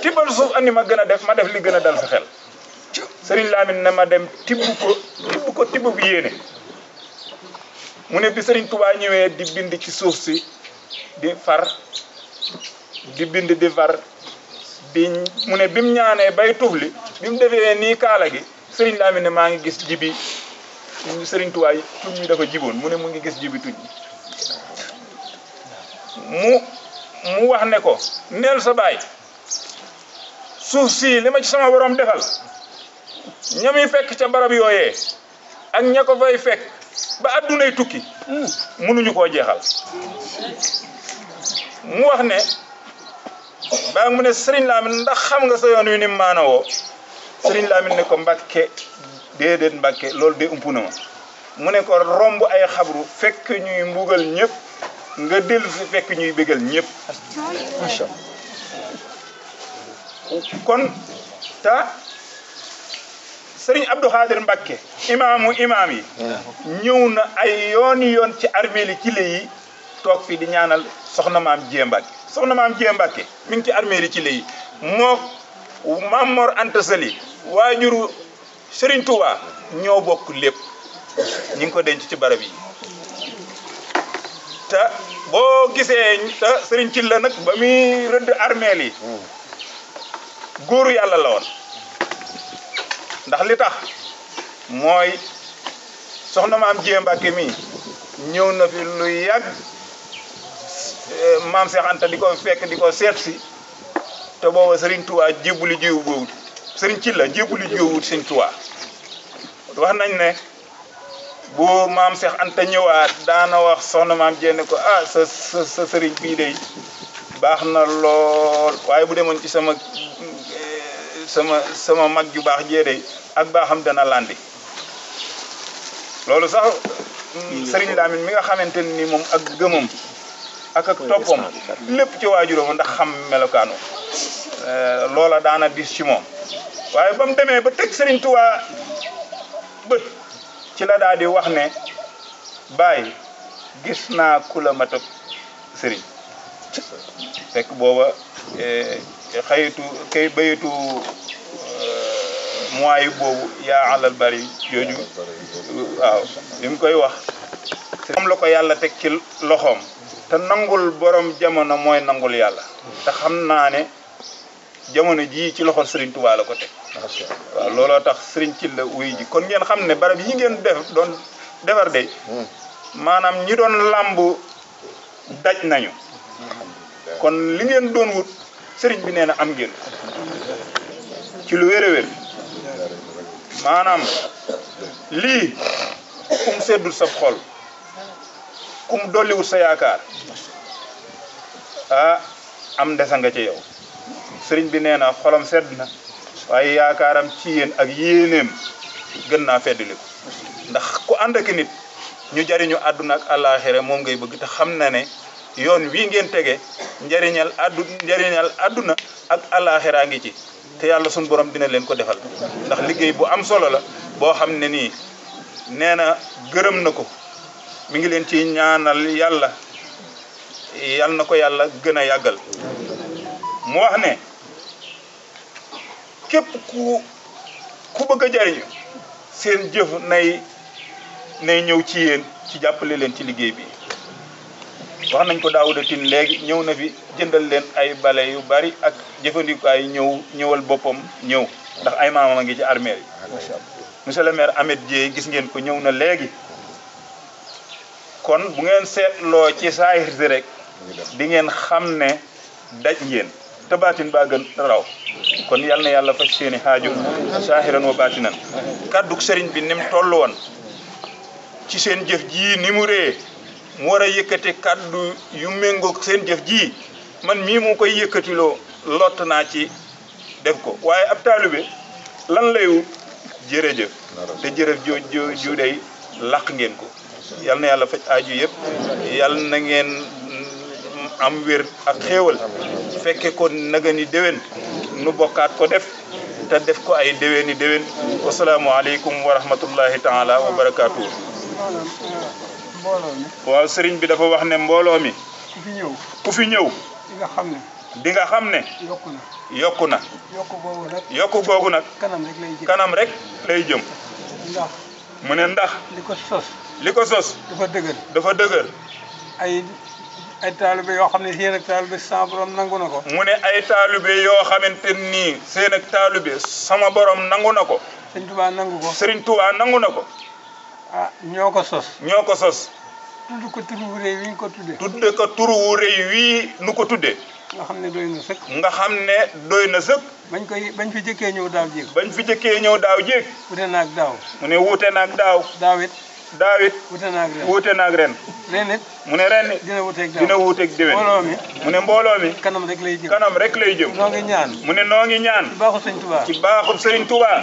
tibbal suuf andi ma gën a def ma def li gën a dal sa xel sëriñ Lamine ne ma dem tibb bu yéene mu ne bi sëriñ Tuubaa ñëwee di bind ci suuf si di far di bind di far mu ne bi mu ñaanee bay tufli bi mu defee nii kaala gi sëriñ Lamine ne maa ngi gis jibi sëriñ Tuubaa tuñ mi dafa jiboon mu ne mu ngi gis jibi tuñ mu wax ne ko neel sa baay suuf si li ma ci sama borom defal ñami fekk ca barab yooyee ak ña ko fay fekk ba addunay tukki mënuñu koo jeexal mu wax ne baa mu ne sëriñ Lamine ndax xam nga sa yoon wi ni maana woo sëriñ Lamine ne ko Mbàkke déedéet Mbàkke loolu de umpu na ma mu ne ko romb ay xabru fekk ñuy mbugal ñëpp nga dellu si fekk ñuy bégal ñëpp macha Allah kon ta sëriñ Abdou Khadir Mbàkke imaam yi ñëw na ay yoon ci armeeli ci yi toog fii di ñaanal soxna maam Jee Mbàkke mi ngi ci armeeli ci yi mook Maam Mor Anta Sali waajuru Sëriñ Tuubaa ñoo bokk lépp ñi ngi ko denc ci barab yi te boo gisee te Sëriñ Cilla nag ba muy rëdd armeel yi góoru yàlla la woon ndax li tax mooy soxna maam Jee Mbàkke mi ñëw na fi lu yàgg maam Seex Anta di ko fekk di ko seet si te booba Sëriñ Tuubaa jébbuli jiwu boobu Sëriñ Cilla jébbuli jiwu Sëriñ Tuubaa wax nañ ne bu maam Seex Anta ñëwaat daana wax soxna maam Jee ne ko ah sa sëriñ bii de baax na lool waaye bu demoon ci sama mag ju baax jee de ak baaxam dana landi loolu sax sëriñ Lamine mi nga xamante ni moom ak gëmam ak toppam lépp ci waajuram ndax xam melokaanu loola daana dis ci moom waaye ba mu demee ba teg Sëriñ Tuubaa bët ci la daal di wax ne Baay gis naa ku la mat sëriñ fekk booba xayitu kay bayitu mooy boobu yaa alal bari jooju waaw li mu koy wax moom la ko yàlla teg ci loxoom te nangul borom jamono mooy nangul yàlla te xam naa ne jamono jii ci loxol Serigne Touba la ko teg waaw looloo tax Serigne Cilla wuy ji kon ngeen xam ne barab yi ngeen doon defar de maanaam ñi doon làmb daj nañu kon li ngeen doon wut sëriñ bi nee na am ngeen ci lu wér a wér maanaam lii kum seddul sa xol kum dolliwut sa yaakaar am ndesa nga ci yow sëriñ bi nee na xolam sedd na waaye yaakaaram ci yéen ak yéeneem gën naa feddali ko ndax ku ànd ak nit ñu jariñu àdduna ak àllaaxira moom ngay bëgg te xam na ne yoon wii ngeen tege njariñal àdduna ak àllaaxira ngi ci te yàlla suñu borom dina leen ko defal ndax liggéey bu am solo la boo xam ne nii nee na gërëm na ko mi ngi leen ci ñaanal yàlla yal na ko yàlla gën a yàggal mu wax ne képp ku bëgg a jariñu seen jëf nay ñëw ci yéen ci jàppale leen ci liggéey bi wax nañ ko Daawuda Tine léegi ñëw na fi jëndal leen ay bale yu bari ak jëfandikuwaay ñëwal boppam ñëw ndax ay maamam a ngi ci armée yi monsieur le maire Ahmed Dieye gis ngeen ko ñëw na léegi kon bu ngeen seetloo ci saahir si rek di ngeen xam ne daj ngeen te baatin baa gën raw kon yal na yàlla faj seeni xaaju saahiran wa baatinan kàddug sëriñ bi ni mu toll woon ci seen jëf ji ni mu ree mu war a yëkkati kàddu yu méngoog seen jëf ji man mii mu koy yëkkatiloo lott naa ci def ko waaye ab taalibe lan lay wut jërëjëf te jërëf ju day làq ngeen ko yal na yàlla faj aaju yëpp yal na ngeen am wér ak xéewal fekke ko naga ni déwén nu bokkaat ko def te def ko ay déwéni déwén wasalaamu aleykum wa rahmatullahi taala wa barakaatu. waaw sëriñ bi dafa wax ne mbooloo mi ku fi ñëw di nga xam ne yokku na yokku googu nag kanam rek lay jëm mu ne ndax li ko sos dafa dëgër ay taalibe yoo xam ne seen ak taalibe sama borom nangu na ko. mu ne ay taalibe yoo xamante nii seen ak taalibe sama borom nangu na ko. Sëriñ Tuubaa nangu ko. Sëriñ Tuubaa nangu na ko. ñoo ko sos. ñoo ko sos. tudd ko turu wu rëy wi ñu ko tuddee. tudd ko turu wu rëy wii nu ko tuddee. nga xam ne doy na sëkk. nga xam ne doy na sëkk. bañ fi jëkkee ñëw daaw jéeg. bañ fi jëkkee ñëw daaw jéeg. wute na ak daaw. mu ne wuute na ak daaw. daawit wuute na ak ren. ren it mu ne ren dina wuuteeg déwén mbooloo mi mu ne mbooloo mi kanam rek lay jëm noo ngi ñaan mu ne noo ngi ñaan ci baaxub Sëriñ Tuubaa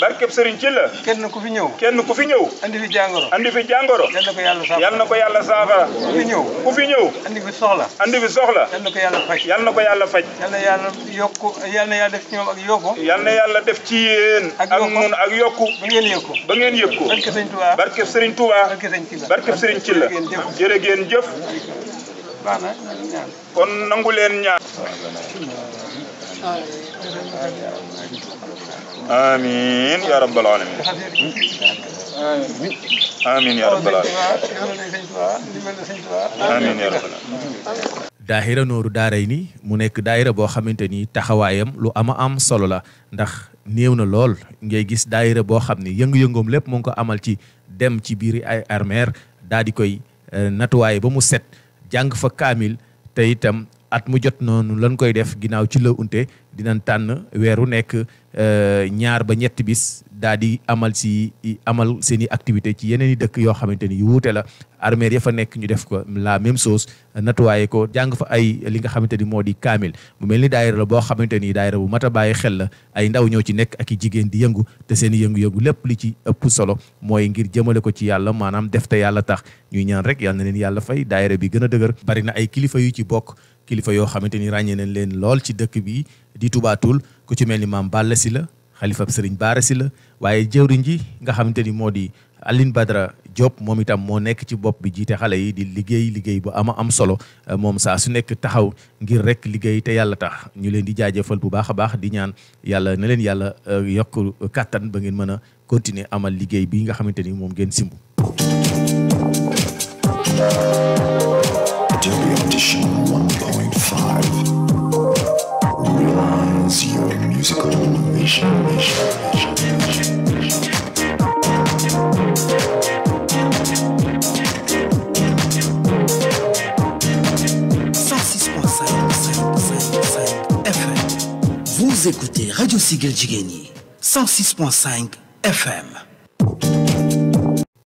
barkeb Sëriñ Cilla kenn ku fi ñëw andi fi jàngoro yal na ko yàlla saafara ku fi ñëw andi fi soxla yal na ko yàlla faj yal na yàlla def ci ñoom ak yokku yal na yàlla def ci yéen ak nun ak yokku ba ngeen yëg ko barkeb Sëriñ Tuubaa barkeb Sëriñ Cilla jërë ngeen jëf kon nangu leen ñaan amiin ya rabbal alamin amiin ya rabbal alamin amiin ya rabbal alamin daahira Nooru Daarayni mu nekk daahira boo xamante ni taxawaayam lu am solo la ndax néew na lool ngay gis daahira boo xam ni yëngu-yëngoom lépp mu ngi ko amal ci dem ci biir ay armeer daal di koy natuwaay ba mu set jàng fa kaamil te itam at mu jot noonu lan koy def ginnaaw ci la unte dinañ tànn weeru nekk 2 ba 3 bis daal di amal seen i activité ci yeneen i dëkk yoo xamante ni yu wuute la armée ya fa nekk ñu def ko la même chose nettoyé ko jàng fa ay li nga xamante ni moo di kaamil mu mel ni daayira la boo xamante ni daayira bu mat a bàyyi xel la ay ndaw ñoo ci nekk ak i jigéen di yëngu te seen i yëngu-yëngu lépp li ci ëpp solo mooy ngir jëmale ko ci yàlla maanaam def te yàlla tax ñuy ñaan rek yàlla na leen yàlla fay daayira bi gën a dëgër bari na ay kilifa yu ci bokk kilifa yoo xamante ni ràññee nañ leen lool ci dëkk bi di Touba Toul ku ci mel ni maam Balla Sylla xalifab Sëriñ Baara Sylla waaye jëwriñ ji nga xamante ni moo di Aline Badara Diop moom itam moo nekk ci bopp bi jiite xale yi di liggéey bu am solo moom saa su nekk taxaw ngir rek liggéey te yàlla tax ñu leen di jaajëfal bu baax a baax di ñaan yàlla na leen yàlla yokk kàttan ba ngeen mën a continuer amal liggéey bi nga xamante ni moom ngeen simbu. Realize your musical mission. 106.5 Vous écoutez Radio Siggil Jigéen Ñi 106.5 FM.